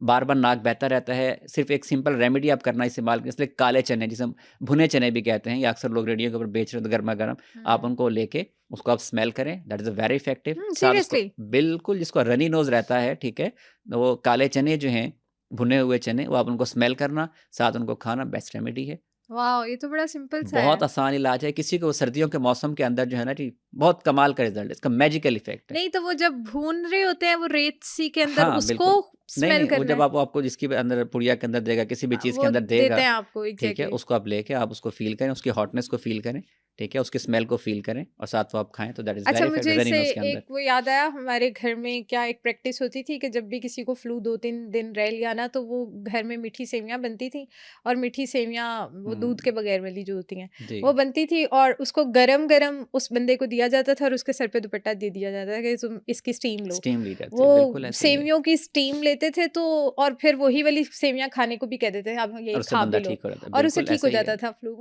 बार-बार नाक बहता रहता है, सिर्फ़ एक सिंपल रेमेडी आप करना इस्तेमाल करें, इसलिए काले चने, जिसे हम भुने चने भी कहते हैं, या अक्सर लोग रेडियो के ऊपर बेच रहे हैं तो गरमा-गरम, आप हुँ, उनको लेके उसको आप स्मेल करें, that is a very effective. साथ उसको सीरियसली? बिल्कुल, जिसको रनी नोज़ रहता है, ठीक है? तो वो काले चने जो हैं, भुने हुए चने, वो आप उनको स्मेल करना, साथ उनको खाना, बेस्ट रेमेडी है। वाओ! ये तो बड़ा सिंपल सा बहुत है। आसान इलाज है, किसी को सर्दियों के मौसम के अंदर जो है ना जी, बहुत कमाल का रिज़ल्ट है, इसका मैजिकल इफ़ेक्ट है। नहीं तो वो जब भून रहे होते हैं वो रेत सी के अंदर हाँ, उसको बिल्कुल। नहीं, स्मेल नहीं, वो करना जब है? आप आपको जिसकी भी अंदर पुड़िया के अंदर देगा, किसी भी चीज़ के वो अंदर देते देगा, हैं आपको ठीक है? एग्ज़ैक्टली। उसको आप लेके आप उसको फ़ील करें, उसकी हॉटनेस को फ़ील करें, ठीक है? उसकी स्मेल को फ़ील करें और साथ वो आप खाएँ, तो दैट इज़ अच्छा वेरी मुझे इफेक्टिव इससे वेरिनोज़ के अंदर। एक वो याद आया हमारे घर में क्या एक प्रैक्टिस होती थी कि जब भी किसी को फ्लू 2-3 दिन रह लिया ना तो वो घर में मीठी सेवइयाँ बनती थी और मीठी सेवइयाँ वो दूध के हुँ, बगैर वाली जो होती हैं जी। वो बनती थी और उसको गरम-गरम उस बंदे को दिया जाता था और उसके सर पे दुपट्टा दे दिया जाता था कि तुम इसकी स्टीम लो। स्टीम ली जाती वो है, बिल्कुल ऐसे ही है सेवइयों की स्टीम लेते थे तो और फिर वही वाली सेवइयाँ खाने को भी कहते थे अब यही और उससे खा बंदा भी लो ठीक हो जाता है, और उसे बिल्कुल ठीक हो ऐसा ही है। जाता था फ्लू।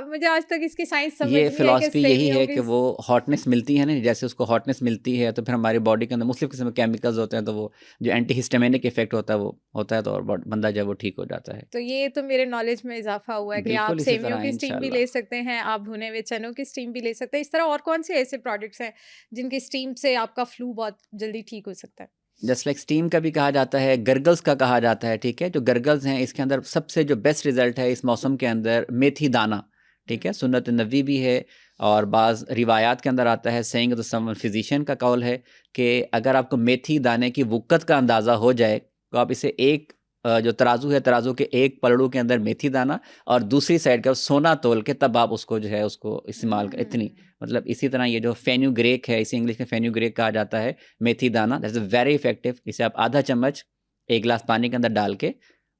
मुझे आज तक इसकी साइंस समझ ये नहीं है कि फ़िलॉसफ़ी यही सेवइयों है कि की वो हॉटनेस मिलती है ना, जैसे उसको हॉटनेस मिलती है, तो फिर हमारी बॉडी के अंदर मुख्तलिफ़ किस्म के केमिकल्स होते हैं, तो वो जो एंटी हिस्टामिनिक इफ़ेक्ट होता है, वो होता है, तो और बंदा जो है वो ठीक हो जाता है। तो ये तो मेरे नॉलेज में इज़ाफ़ा हुआ है कि आप बिल्कुल इसी सेवइयों तरह की स्टीम भी ले इंशाअल्लाह। सकते हैं, आप भुने हुए चनों की स्टीम भी ले सकते हैं। इस तरह और कौन-से ऐसे प्रोडक्ट्स हैं, जिनकी स्टीम से आपका फ्लू बहुत जल्दी ठीक हो सकता है? जस्ट लाइक स्टीम का भी कहा जाता है, गरगल्स का कहा जाता है, ठीक है? जो गरगल्स हैं, इसके अंदर सबसे जो बेस्ट रिज़ल्ट है इस मौसम के अंदर, मेथी दाना, ठीक है? हुँ। सुन्नत नबवी भी है और बाज़ रिवायात के अंदर आता है, saying of the some physician का कौल है कि अगर आपको मेथी दाने की वुक्कत का अंदाज़ा हो जाए, तो आप इसे एक जो तराजू है, तराजू के एक पलड़ू के अंदर मेथी दाना और दूसरी साइड का सोना तोल के तब आप उसको जो है, उसको इस्तेमाल क इतनी, हुँ। मतलब इसी तरह ये जो फेन्यूग्रेक है, इसे इंग्लिश में फेन्यूग्रेक कहा जाता है, मेथी दाना, दैट्स वेरी इफेक्टिव। इसे आप आधा चम्मच 1 गिलास पानी के अंदर डाल के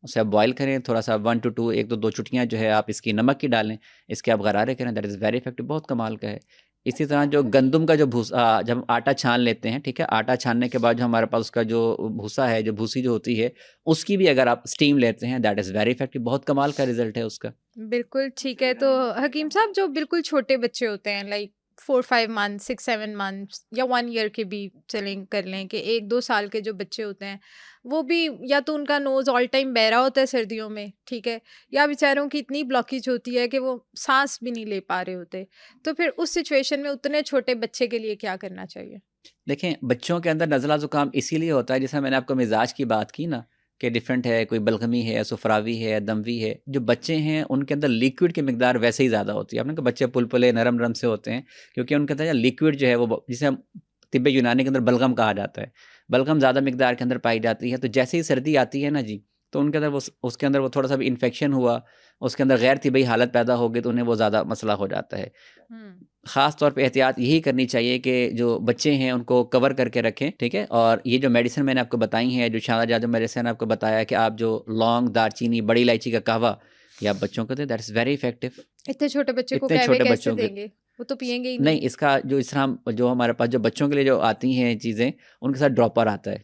उसे आप बॉयल करें, थोड़ा-सा 1 टू 2 1 तो 2 चुटकियाँ जो है आप इसकी नमक की डालें, इसके आप गरारे करें, दैट इज़ वेरी इफेक्टिव, बहुत कमाल का है। इसी तरह जो गंदम का जो भूसा, जब हम आटा छान लेते हैं, ठीक है, आटा छानने के बाद जो हमारे पास उसका जो भूसा है, जो भूसी जो होती है, उसकी भी अगर आप स्टीम लेते हैं, दैट इज़ वेरी इफेक्टिव, बहुत कमाल का रिजल्ट है उसका। बिल्कुल ठीक है। तो हकीम साहब, जो बिल्कुल छोटे बच्चे होते हैं, लाइक 4-5 मंथ्स, 6-7 मंथ्स या 1 ईयर के भी चलें कर लें, कि 1-2 साल के जो बच्चे होते हैं, वो भी या तो उनका नोज़ ऑल टाइम बह रहा होता है सर्दियों में, ठीक है, या बेचारों की इतनी ब्लॉकेज होती है कि वो सांस भी नहीं ले पा रहे होते। तो फिर उस सिचुएशन में उतने छोटे बच्चे के लिए क्या करना चाहिए? देखें, बच्चों के अंदर नज़ला ज़ुकाम इसीलिए होता है, जैसे मैंने आपको मिजाज की बात की ना, कि डिफरेंट है, कोई बलगमी है, सुफरावी है, दमवी है। जो बच्चे हैं उनके अंदर लिक्विड की मिकदार वैसे ही ज़्यादा होती है। आपने कहा बच्चे पुलपुले नरम नरम से होते हैं, क्योंकि उनके अंदर लिक्विड जो है वो जिसे हम तिब्बे यूनानी के अंदर बलगम कहा जाता है, बलगम ज़्यादा मिकदार के अंदर पाई जाती है। तो जैसे ही सर्दी आती है ना जी, तो उनके अंदर वो उसके अंदर वो थोड़ा सा भी इन्फेक्शन हुआ, उसके अंदर गैर तिब्बी हालत पैदा हो गई, तो उन्हें वो ज़्यादा मसला हो जाता है। हुँ। ख़ास तौर पे एहतियात यही करनी चाहिए कि जो बच्चे हैं उनको कवर करके रखें, ठीक है? और ये जो मेडिसिन मैंने आपको बताई हैं, जो शाहजहाँ जो मेडिसिन आपको बताया कि आप जो लौंग, दालचीनी, बड़ी इलायची का कहवा, ये आप बच्चों को दें, दैट इज़ वेरी इफेक्टिव। इतने छोटे बच्चे को इतने कहवे छोटे कैसे बच्चों के देंगे? वो तो पिएँगे ही नहीं, नहीं। इसका जो इस तरह जो हमारे पास जो बच्चों के लिए जो आती हैं चीज़ें, उनके साथ ड्रॉपर आता है,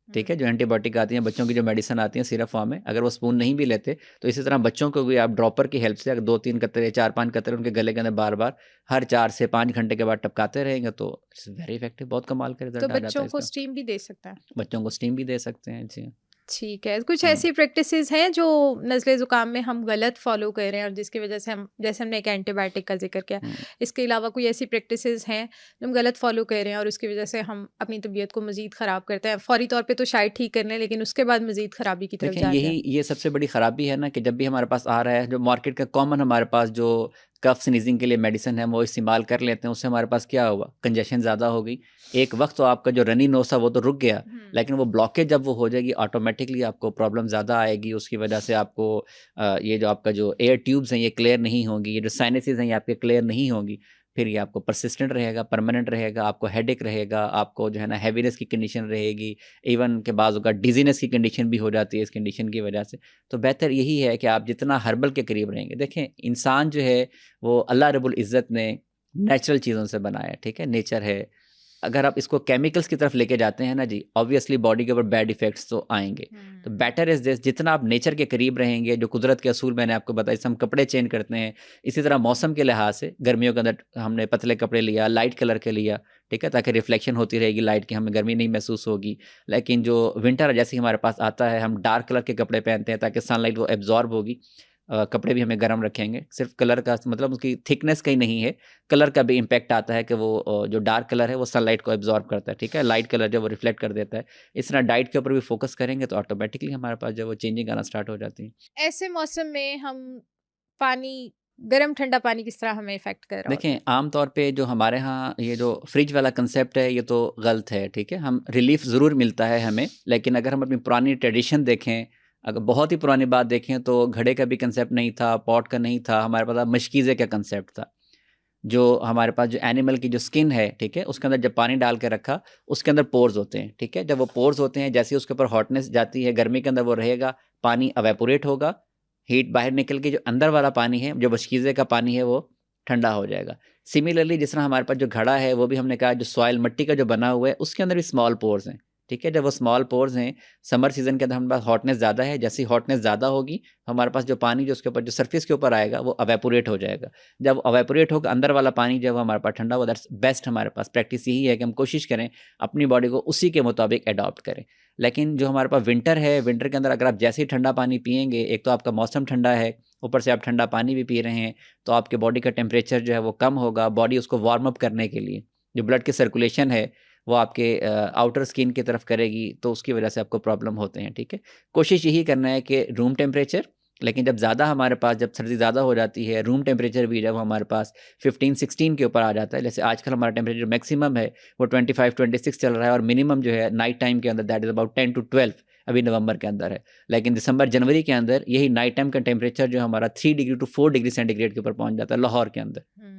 ठीक है? हुँ। जो एंटीबायोटिक आती हैं, बच्चों की जो मेडिसिन आती है सिरप फॉर्म में, अगर वो स्पून नहीं भी लेते, तो इसी तरह बच्चों को भी आप ड्रॉपर की हेल्प से अगर 2-3 कतरे, 4-5 कतरे उनके गले के अंदर बार-बार हर 4 से 5 घंटे के बाद टपकाते रहेंगे, तो इट्स वेरी इफेक्टिव, बहुत कमाल का तो रिज़ल्ट आ जाता है बच्चों को इसका। स्टीम भी दे सकता है। बच्चों को स्टीम भी दे सकते हैं। जी। ठीक है। कुछ हुँ। ऐसी प्रैक्टिसेज़ हैं जो नज़ले ज़ुकाम में हम गलत फ़ॉलो कर रहे हैं और जिसकी वज़ह से हम, जैसे हमने एक एंटीबायोटिक का ज़िक्र किया, हुँ। इसके अलावा कोई ऐसी प्रैक्टिसेज़ हैं जो हम गलत फ़ॉलो कर रहे हैं और उसकी वज़ह से हम अपनी तबीयत को मज़ीद ख़राब करते हैं? फ़ौरी तौर पे तो शायद ठीक कर लें, लेकिन उसके बाद मज़ीद ख़राबी की तरफ देखें, जाते हैं। ये सबसे बड़ी ख़राबी है ना कि जब भी हमारे पास आ रहा है, जो मार्केट का कॉमन हमारे पास जो कफ स्नीज़िंग के लिए मेडिसिन है, हम वो इस्तेमाल कर लेते हैं, उससे हमारे पास क्या हुआ, कंजेशन ज़्यादा हो गई। एक वक़्त तो आपका जो रनी नोज़ था वो तो रुक गया, हुँ। लेकिन वो ब्लॉकेज जब वो हो जाएगी, ऑटोमेटिकली आपको प्रॉब्लम ज़्यादा आएगी। उसकी वजह से आपको ये जो आपका जो एयर ट्यूब्स हैं ये क्लियर नहीं होंगी, ये जो साइनसेस हैं ये आपके क्लियर नहीं होंगी। फिर ये आपको पर्सिस्टेंट रहेगा, परमानेंट रहेगा, आपको हेडेक रहेगा, आपको जो है ना हैवीनेस की कंडीशन रहेगी, इवन के बाज़ औक़ात डिज़ीनेस की कंडीशन भी हो जाती है इस कंडीशन की वजह से। तो बेहतर यही है कि आप जितना हर्बल के करीब रहेंगे, देखें इंसान जो है वो अल्लाह रब्बुल इज़्ज़त ने नेचुरल चीज़ों से बनाया है, ठीक है? नेचर है। अगर आप इसको केमिकल्स की तरफ लेके जाते हैं ना जी, ऑब्वियसली बॉडी के ऊपर बैड इफ़ेक्ट्स तो आएँगे। तो हुँ। बेटर इज़ दिस, जितना आप नेचर के करीब रहेंगे, जो कुदरत के असूल मैंने आपको बताए, जैसे हम कपड़े चेंज करते हैं, इसी तरह मौसम के लिहाज से गर्मियों के अंदर हमने पतले कपड़े लिया, लाइट कलर के लिया, ठीक है? ताकि रिफ्लेक्शन होती रहेगी लाइट की, हमें गर्मी नहीं महसूस होगी। लेकिन जो विंटर जैसे ही हमारे पास आता है, हम डार्क कलर के कपड़े पहनते हैं ताकि सनलाइट वो एब्ज़ॉर्ब होगी। कपड़े भी हमें गर्म रखेंगे। सिर्फ़ कलर का मतलब उसकी थिकनेस का ही नहीं है, कलर का भी इम्पैक्ट आता है कि वो जो डार्क कलर है वो सनलाइट को एब्ज़ॉर्ब करता है, ठीक है? लाइट कलर जो वो रिफ्लेक्ट कर देता है। इस तरह डाइट के ऊपर भी फ़ोकस करेंगे तो ऑटोमैटिकली हमारे पास जो है वो चेंजिंग आना स्टार्ट हो जाती है। ऐसे मौसम में हम पानी, गरम ठंडा पानी किस तरह हमें इफ़ेक्ट कर रहा होता देखें, है? आम तौर पे जो हमारे यहाँ ये जो फ्रिज वाला कंसेप्ट है, ये तो गलत है, ठीक है? हम रिलीफ़ ज़रूर मिलता है हमें, लेकिन अगर हम अपनी पुरानी ट्रेडिशन देखें, अगर बहुत ही पुरानी बात देखें तो घड़े का भी कंसेप्ट नहीं था, पॉट का नहीं था, हमारे पास मशकीज़े का कंसेप्ट था। जो हमारे पास जो एनिमल की जो स्किन है, ठीक है? उसके अंदर जब पानी डाल के रखा, उसके अंदर पोर्स होते हैं, ठीक है? जब वो पोर्स होते हैं, जैसे ही उसके ऊपर हॉटनेस जाती है, गर्मी के अंदर वो रहेगा, पानी इवैपोरेट होगा, हीट बाहर निकल के जो अंदर वाला पानी है, जो मशकीज़े का पानी है, वो ठंडा हो जाएगा। सिमिलरली जिस तरह हमारे पास जो घड़ा है, वो भी हमने कहा जो सॉइल मिट्टी का जो बना हुआ है, उसके अंदर भी स्मॉल पोर्स हैं, ठीक है? जब वो स्मॉल पोर्स हैं, समर सीज़न के अंदर हमारे पास हॉटनेस ज़्यादा है, जैसे ही हॉटनेस ज़्यादा होगी, हमारे पास जो पानी जो उसके ऊपर जो सरफेस के ऊपर आएगा, वो इवैपोरेट हो जाएगा। जब इवैपोरेट होकर अंदर वाला पानी जब हमारे पास ठंडा हुआ, दैट्स बेस्ट। हमारे पास प्रैक्टिस यही है कि हम कोशिश करें अपनी बॉडी को उसी के मुताबिक एडॉप्ट करें। लेकिन जो हमारे पास विंटर है, विंटर के अंदर अगर आप जैसे ही ठंडा पानी पिएँगे, एक तो आपका मौसम ठंडा है, ऊपर से आप ठंडा पानी भी पी रहे हैं, तो आपके बॉडी का टेम्परेचर जो है वो कम होगा, बॉडी उसको वार्म अप करने के लिए, जो ब्लड की सर्कुलेशन है, वो आपके आउटर स्किन की तरफ करेगी, तो उसकी वजह से आपको प्रॉब्लम होते हैं, ठीक है? कोशिश यही करना है कि रूम टेम्परेचर, लेकिन जब ज़्यादा हमारे पास जब सर्दी ज़्यादा हो जाती है, रूम टेम्परेचर भी जब हमारे पास 15-16 के ऊपर आ जाता है, जैसे आजकल हमारा टेम्परेचर मैक्सिमम है वो 25-26 चल रहा है और मिनिमम जो है नाइट टाइम के अंदर दैट इज़ अबाउट 10 टू 12 अभी नवंबर के अंदर है। लेकिन दिसंबर, जनवरी के अंदर यही नाइट टाइम का टेम्परेचर जो हमारा 3 डिग्री टू 4 डिग्री सेंटीग्रेड के ऊपर पहुँच जाता है लाहौर के अंदर। हुँ।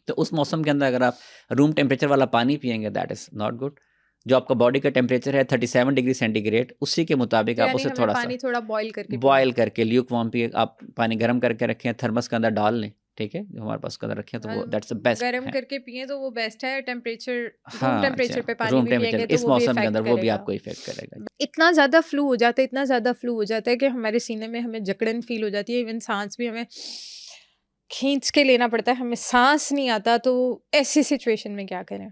तो उस मौसम के अंदर अगर आप रूम टेम्परेचर वाला पानी पिएँगे दैट इज़ नॉट गुड। जो आपका बॉडी का टेम्परेचर है 37 डिग्री सेंटीग्रेड, उसी के मुताबिक तो आप यानी उसे हमें थोड़ा-सा पानी थोड़ा बॉयल करके पीना बॉयल है। करके ल्यूक वार्म पिए, आप पानी गर्म करके रखें, थर्मस के अंदर डाल लें, ठीक है, जो हमारे पास उसके अंदर रखें तो वो और दैट्स द बेस्ट गर्म है। करके पिए तो वो बेस्ट है। टेम्परेचर रूम हाँ, टेम्परेचर पे पानी रूम भी टेम्परेचर पिएंगे तो इस वो भी मौसम के इफेक्ट अंदर वो भी करेगा। आपको इफ़ेक्ट करेगा। इतना ज़्यादा फ्लू हो जाता है, इतना ज़्यादा फ्लू हो जाता है कि हमारे सीने में हमें जकड़न फील हो जाती है, इवन सांस भी हमें खींच के लेना पड़ता है, हमें सांस नहीं आता। तो ऐसी सिचुएशन में क्या करें?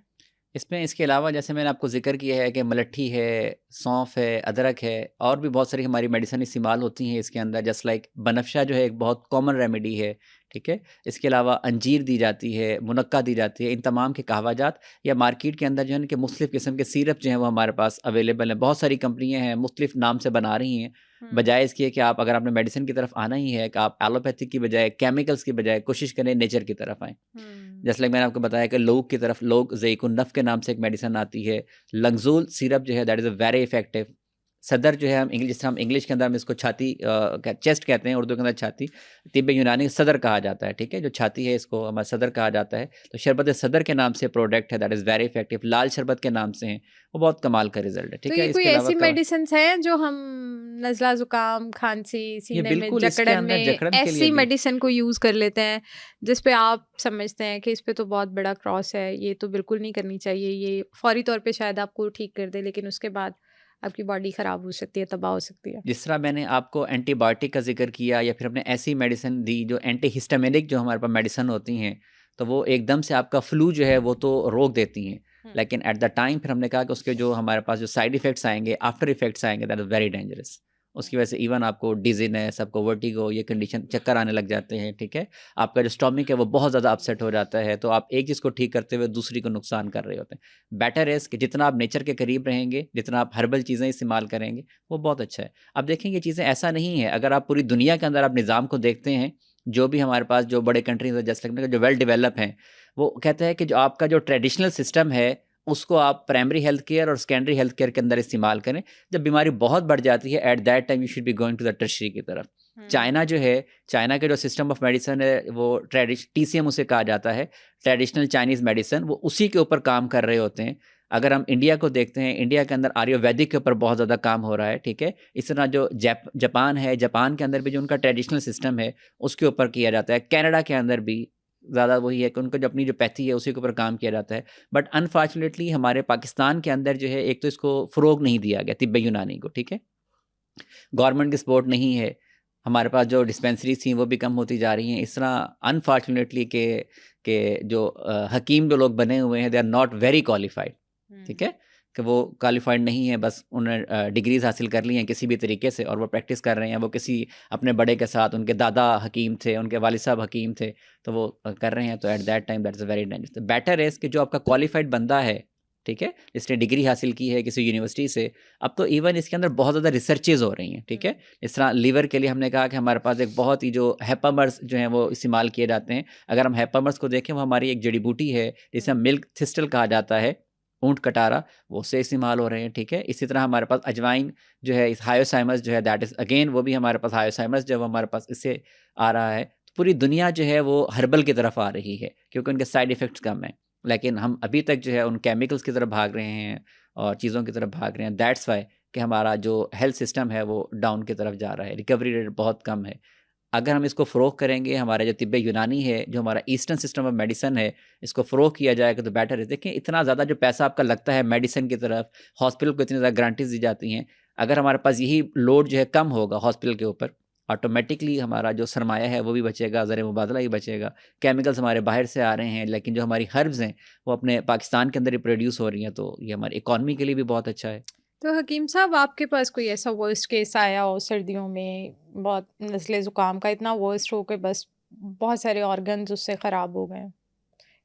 इसमें इसके अलावा जैसे मैंने आपको ज़िक्र किया है कि मलट्ठी है, सौंफ है, अदरक है और भी बहुत सारी हमारी मेडिसिन इस्तेमाल होती हैं इसके अंदर। जस्ट लाइक बनफशा जो है एक बहुत कॉमन रेमेडी है, ठीक है? इसके अलावा अंजीर दी जाती है, मुनक्का दी जाती है। इन तमाम के कहवाजात या मार्केट के अंदर जो है ना कि मुख्तलिफ़ किस्म के सिरप जो हैं वो हमारे पास अवेलेबल हैं। बहुत सारी कंपनियाँ हैं, मुख्तलिफ़ नाम से बना रही हैं। बजाय इसके कि आप अगर आपने मेडिसिन की तरफ आना ही है कि आप एलोपैथिक की बजाय, केमिकल्स की बजाय कोशिश करें नेचर की तरफ आएँ। जैसे लाइक मैंने आपको बताया कि लोग की तरफ लोग ज़ैकुन-नफ़ के नाम से एक मेडिसिन आती है। लंगज़ूल सिरप जो है that is a very effective. सदर जो है हम इंग्लिश, जिस हम इंग्लिश के अंदर हम इसको छाती चेस्ट कहते हैं, उर्दू के अंदर छाती। तिब्बे यूनानी सदर कहा जाता है, ठीक है? जो छाती है इसको हमारा सदर कहा जाता है। तो शरबत सदर के नाम से प्रोडक्ट है दैट इज़ वेरी इफ़ेक्टिव। लाल शरबत के नाम से हैं, वो बहुत कमाल का रिज़ल्ट है, तो ठीक ये है? कोई इसके अलावा ऐसी मेडिसिन्स हैं जो हम नज़ला ज़ुकाम, खांसी, ये सीने में बिल्कुल इसके जकड़न अंदर में जकड़न के लिए ऐसी भी मेडिसिन को यूज़ कर लेते हैं, जिस पे आप समझते हैं कि इस पे तो बहुत बड़ा क्रॉस है, ये तो बिल्कुल नहीं करनी चाहिए, ये फ़ौरी तौर पे शायद आपको ठीक कर दे, लेकिन उसके बाद आपकी बॉडी ख़राब हो सकती है, तबाह हो सकती है? जिस तरह मैंने आपको एंटीबायोटिक का ज़िक्र किया या फिर हमने ऐसी मेडिसिन दी जो एंटीहिस्टामिनिक जो हमारे पास मेडिसिन होती हैं, तो वो एकदम से आपका फ्लू जो है वो तो रोक देती हैं। लेकिन एट द टाइम फिर हमने कहा कि उसके जो हमारे पास जो साइड इफ़ेक्ट्स आएँगे, आफ्टर इफ़ेक्ट्स आएँगे दैट इज़ वेरी डेंजरस। उसकी वजह से इवन आपको डिज़ीनेस, आपको वर्टिगो ये कंडीशन चक्कर आने लग जाते हैं, ठीक है? आपका जो स्टमक है वो बहुत ज़्यादा अपसेट हो जाता है, तो आप एक चीज़ को ठीक करते हुए दूसरी को नुकसान कर रहे होते हैं। बेटर है कि जितना आप नेचर के करीब रहेंगे, जितना आप हर्बल चीज़ें इस्तेमाल करेंगे, वो बहुत अच्छा है। अब देखें ये चीज़ें ऐसा नहीं है, अगर आप पूरी दुनिया के अंदर आप निज़ाम को देखते हैं, जो भी हमारे पास जो बड़े कंट्रीज़ हैं जैसे लगता है जो वेल डेवलप हैं, वो कहते हैं कि जो आपका जो ट्रेडिशनल सिस्टम है, उसको आप प्राइमरी हेल्थ केयर और सेकेंडरी हेल्थ केयर के अंदर इस्तेमाल करें। जब बीमारी बहुत बढ़ जाती है at that time you should be going to the tertiary की तरफ। चाइना जो है, चाइना के जो सिस्टम ऑफ मेडिसिन है वो TCM उसे कहा जाता है, ट्रेडिशनल चाइनीज़ मेडिसिन, वो उसी के ऊपर काम कर रहे होते हैं। अगर हम इंडिया को देखते हैं, इंडिया के अंदर आयुर्वेदिक के ऊपर बहुत ज़्यादा काम हो रहा है, ठीक है? इस तरह जो जापान है, जापान के अंदर भी जो उनका ट्रेडिशनल सिस्टम है, उसके ऊपर किया जाता है। कनाडा के अंदर भी ज़्यादा वही है कि उनका जो अपनी जो पैथी है, उसी के ऊपर काम किया जाता है। बट अनफॉर्चुनेटली हमारे पाकिस्तान के अंदर जो है, एक तो इसको फ़रोग़ नहीं दिया गया तिब्बे यूनानी को, ठीक है? गवर्नमेंट की सपोर्ट नहीं है। हमारे पास जो डिस्पेंसरीज़ थी वो भी कम होती जा रही हैं। इस तरह अनफॉर्चुनेटली के जो हकीम जो लोग बने हुए हैं they are not very qualified, ठीक है? कि वो क्वालिफाइड नहीं है, बस उन्होंने डिग्रीज़ हासिल कर ली हैं किसी भी तरीके से और वो प्रैक्टिस कर रहे हैं। वो किसी अपने बड़े के साथ, उनके दादा हकीम थे, उनके वालिद साहब हकीम थे, तो वो कर रहे हैं। तो eight that time that's a very dangerous. तो बेटर है कि जो आपका क्वालिफाइड बंदा है, ठीक है? जिसने डिग्री हासिल की है किसी यूनिवर्सिटी से, अब तो इवन इसके अंदर बहुत ज़्यादा रिसर्चेज़ हो रही हैं, ठीक है? इस तरह लीवर के लिए हमने कहा कि हमारे पास एक बहुत ही जो हेपामर्स जो हैं वो इस्तेमाल किए जाते हैं। अगर हम हेपामर्स को देखें, वो हमारी एक जड़ी बूटी है, जिसे हम मिल्क थिस्टल कहा जाता है, ऊँट कटारा, वो उससे इस्तेमाल हो रहे हैं, ठीक है? इसी तरह हमारे पास अजवाइन जो है, इस हायोसाइमस जो है दैट इज़ अगेन वो भी हमारे पास हायोसाइमस जो है वो हमारे पास इससे आ रहा है। तो पूरी दुनिया जो है वो हर्बल की तरफ आ रही है क्योंकि उनके साइड इफ़ेक्ट्स कम हैं। लेकिन हम अभी तक जो है उन केमिकल्स की तरफ भाग रहे हैं और चीज़ों की तरफ भाग रहे हैं। दैट्स व्हाई कि हमारा जो हेल्थ सिस्टम है वो डाउन की तरफ जा रहा है, रिकवरी रेट बहुत कम है। अगर हम इसको फ़रोग़ करेंगे, हमारा जो तिब्बे यूनानी है, जो हमारा ईस्टर्न सिस्टम ऑफ मेडिसिन है, इसको फ़रोग़ किया जाएगा तो बेटर है। देखिए इतना ज़्यादा जो पैसा आपका लगता है मेडिसिन की तरफ, हॉस्पिटल को इतनी ज़्यादा गारंटीज़ दी जाती हैं, अगर हमारे पास यही लोड जो है कम होगा हॉस्पिटल के ऊपर, ऑटोमेटिकली हमारा जो सरमाया है वो भी बचेगा, ज़र मुबादला ही बचेगा। केमिकल्स हमारे बाहर से आ रहे हैं, लेकिन जो हमारी हर्ब्स हैं, वो अपने पाकिस्तान के अंदर ही प्रोड्यूस हो रही हैं, तो ये हमारी इकॉनमी के लिए भी बहुत अच्छा है। तो हकीम साहब, आपके पास कोई ऐसा वर्स्ट केस आया हो सर्दियों में, बहुत नज़ले ज़ुकाम का इतना वर्स्ट हो कि बस बहुत सारे ऑर्गन्स उससे ख़राब हो गए हैं?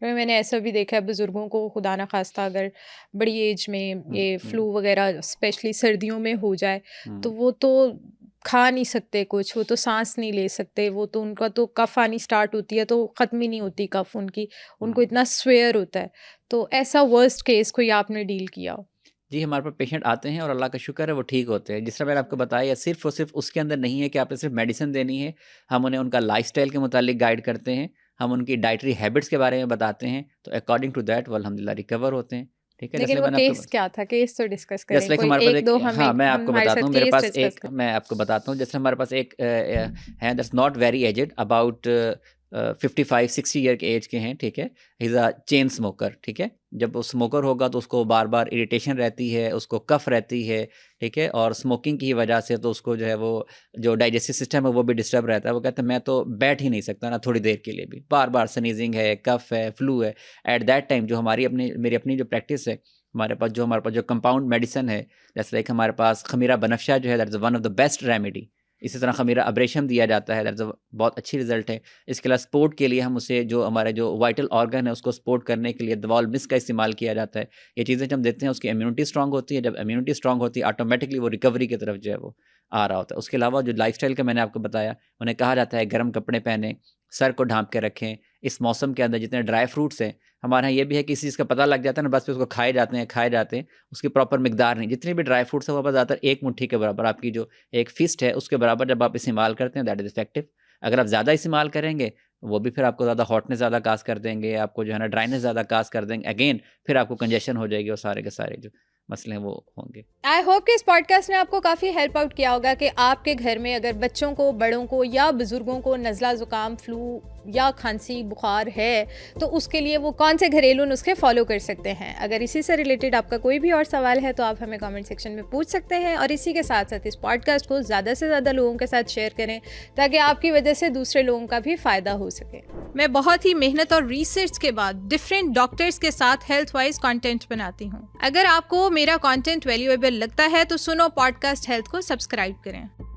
क्योंकि मैंने ऐसा भी देखा है बुज़ुर्गों को, खुदा ना खास्ता अगर बड़ी एज में हुँ, ये हुँ, फ्लू वगैरह स्पेशली सर्दियों में हो जाए, तो हुँ, वो तो खा नहीं सकते कुछ, वो तो सांस नहीं ले सकते, वो तो उनका तो कफ आनी स्टार्ट होती है तो ख़त्म ही नहीं होती कफ उनकी, उनको हुँ। इतना स्वेयर होता है। तो ऐसा वर्स्ट केस कोई आपने डील किया हो? जी, हमारे पास पेशेंट आते हैं और अल्लाह का शुक्र है वो ठीक होते हैं। जिस तरह मैंने आपको बताया सिर्फ़ और सिर्फ़ उसके अंदर नहीं है कि आपने सिर्फ़ मेडिसिन देनी है, हम उन्हें उनका लाइफ़स्टाइल के मुतालिक गाइड करते हैं, हम उनकी डाइटरी हैबिट्स के बारे में बताते हैं, तो अकॉर्डिंग टू दैट वो अल्हम्दुलिल्लाह रिकवर होते हैं। ठीक है? लेकिन जैसे वो मैंने केस आपको क्या था? केस तो डिस्कस जैसे करें, लाइक कोई हमारे पास 1-2 एक हमें हाँ, मैं आपको हमारे बताता साथ हूँ मेरे केस पास डिस्कस एक करें। मैं आपको बताता हूँ जैसे हमारे पास एक है that's not very aged about 55-60 year के एज के हैं, ठीक है, he is a chain smoker, ठीक है। जब वो स्मोकर होगा तो उसको बार बार इरिटेशन रहती है, उसको कफ रहती है, ठीक है, और स्मोकिंग की वजह से तो उसको जो है वो जो डाइजेस्टिव सिस्टम है वो भी डिस्टर्ब रहता है। वो कहते हैं मैं तो बैठ ही नहीं सकता ना थोड़ी देर के लिए भी, बार बार स्नीजिंग है, कफ है, फ्लू है। एट दैट टाइम जो मेरी अपनी जो प्रैक्टिस है, हमारे पास जो कंपाउंड मेडिसिन है, जैसे लाइक हमारे पास खमीरा बनफशा जो है, that is one of the best remedy. इसी तरह खमीरा अब्रेशम दिया जाता है, दैट इज़ बहुत अच्छी रिजल्ट है। इसके अलावा स्पोर्ट के लिए हम उसे जो हमारे जो वाइटल ऑर्गन है उसको सपोर्ट करने के लिए दवाल मिस का इस्तेमाल किया जाता है। ये चीज़ें जब हम देते हैं उसकी इम्यूनिटी स्ट्रांग होती है। जब इम्यूनिटी स्ट्रांग होती है ऑटोमेटिकली वो रिकवरी की तरफ जो है वो आ रहा होता है। उसके अलावा जो लाइफस्टाइल का मैंने आपको बताया, उन्हें कहा जाता है गर्म कपड़े पहने, सर को ढांप के रखें। इस मौसम के अंदर जितने ड्राई फ्रूट्स हैं, हमारे यहाँ ये भी है कि किसी चीज़ का पता लग जाता है ना, बस फिर उसको खाए जाते हैं, उसकी प्रॉपर मिकदार नहीं। जितनी भी ड्राई फ्रूट्स है वो बस ज़्यादातर एक मुट्ठी के बराबर, आपकी जो एक फिस्ट है उसके बराबर जब आप इस्तेमाल करते हैं, दैट इज़ इफेक्टिव। अगर आप ज़्यादा इस्तेमाल करेंगे वो भी फिर आपको ज़्यादा हॉटनेस ज़्यादा काज़ कर देंगे, आपको जो है ना ड्राइनेस ज़्यादा काज़ कर देंगे, अगेन फिर आपको कंजेशन हो जाएगी और सारे के सारे जो मसले हैं वो होंगे। आई होप कि इस पॉडकास्ट ने आपको काफ़ी हेल्प आउट किया होगा कि आपके घर में अगर बच्चों को, बड़ों को या बुज़ुर्गों को नज़ला ज़ुकाम, फ्लू या खांसी बुखार है तो उसके लिए वो कौन से घरेलू नुस्खे फॉलो कर सकते हैं। अगर इसी से रिलेटेड आपका कोई भी और सवाल है तो आप हमें कमेंट सेक्शन में पूछ सकते हैं, और इसी के साथ साथ इस पॉडकास्ट को ज़्यादा से ज़्यादा लोगों के साथ शेयर करें ताकि आपकी वजह से दूसरे लोगों का भी फ़ायदा हो सके। मैं बहुत ही मेहनत और रिसर्च के बाद डिफरेंट डॉक्टर्स के साथ हेल्थ वाइज कंटेंट बनाती हूँ। अगर आपको मेरा कंटेंट वैल्यूएबल लगता है तो सुनो पॉडकास्ट हेल्थ को सब्सक्राइब करें।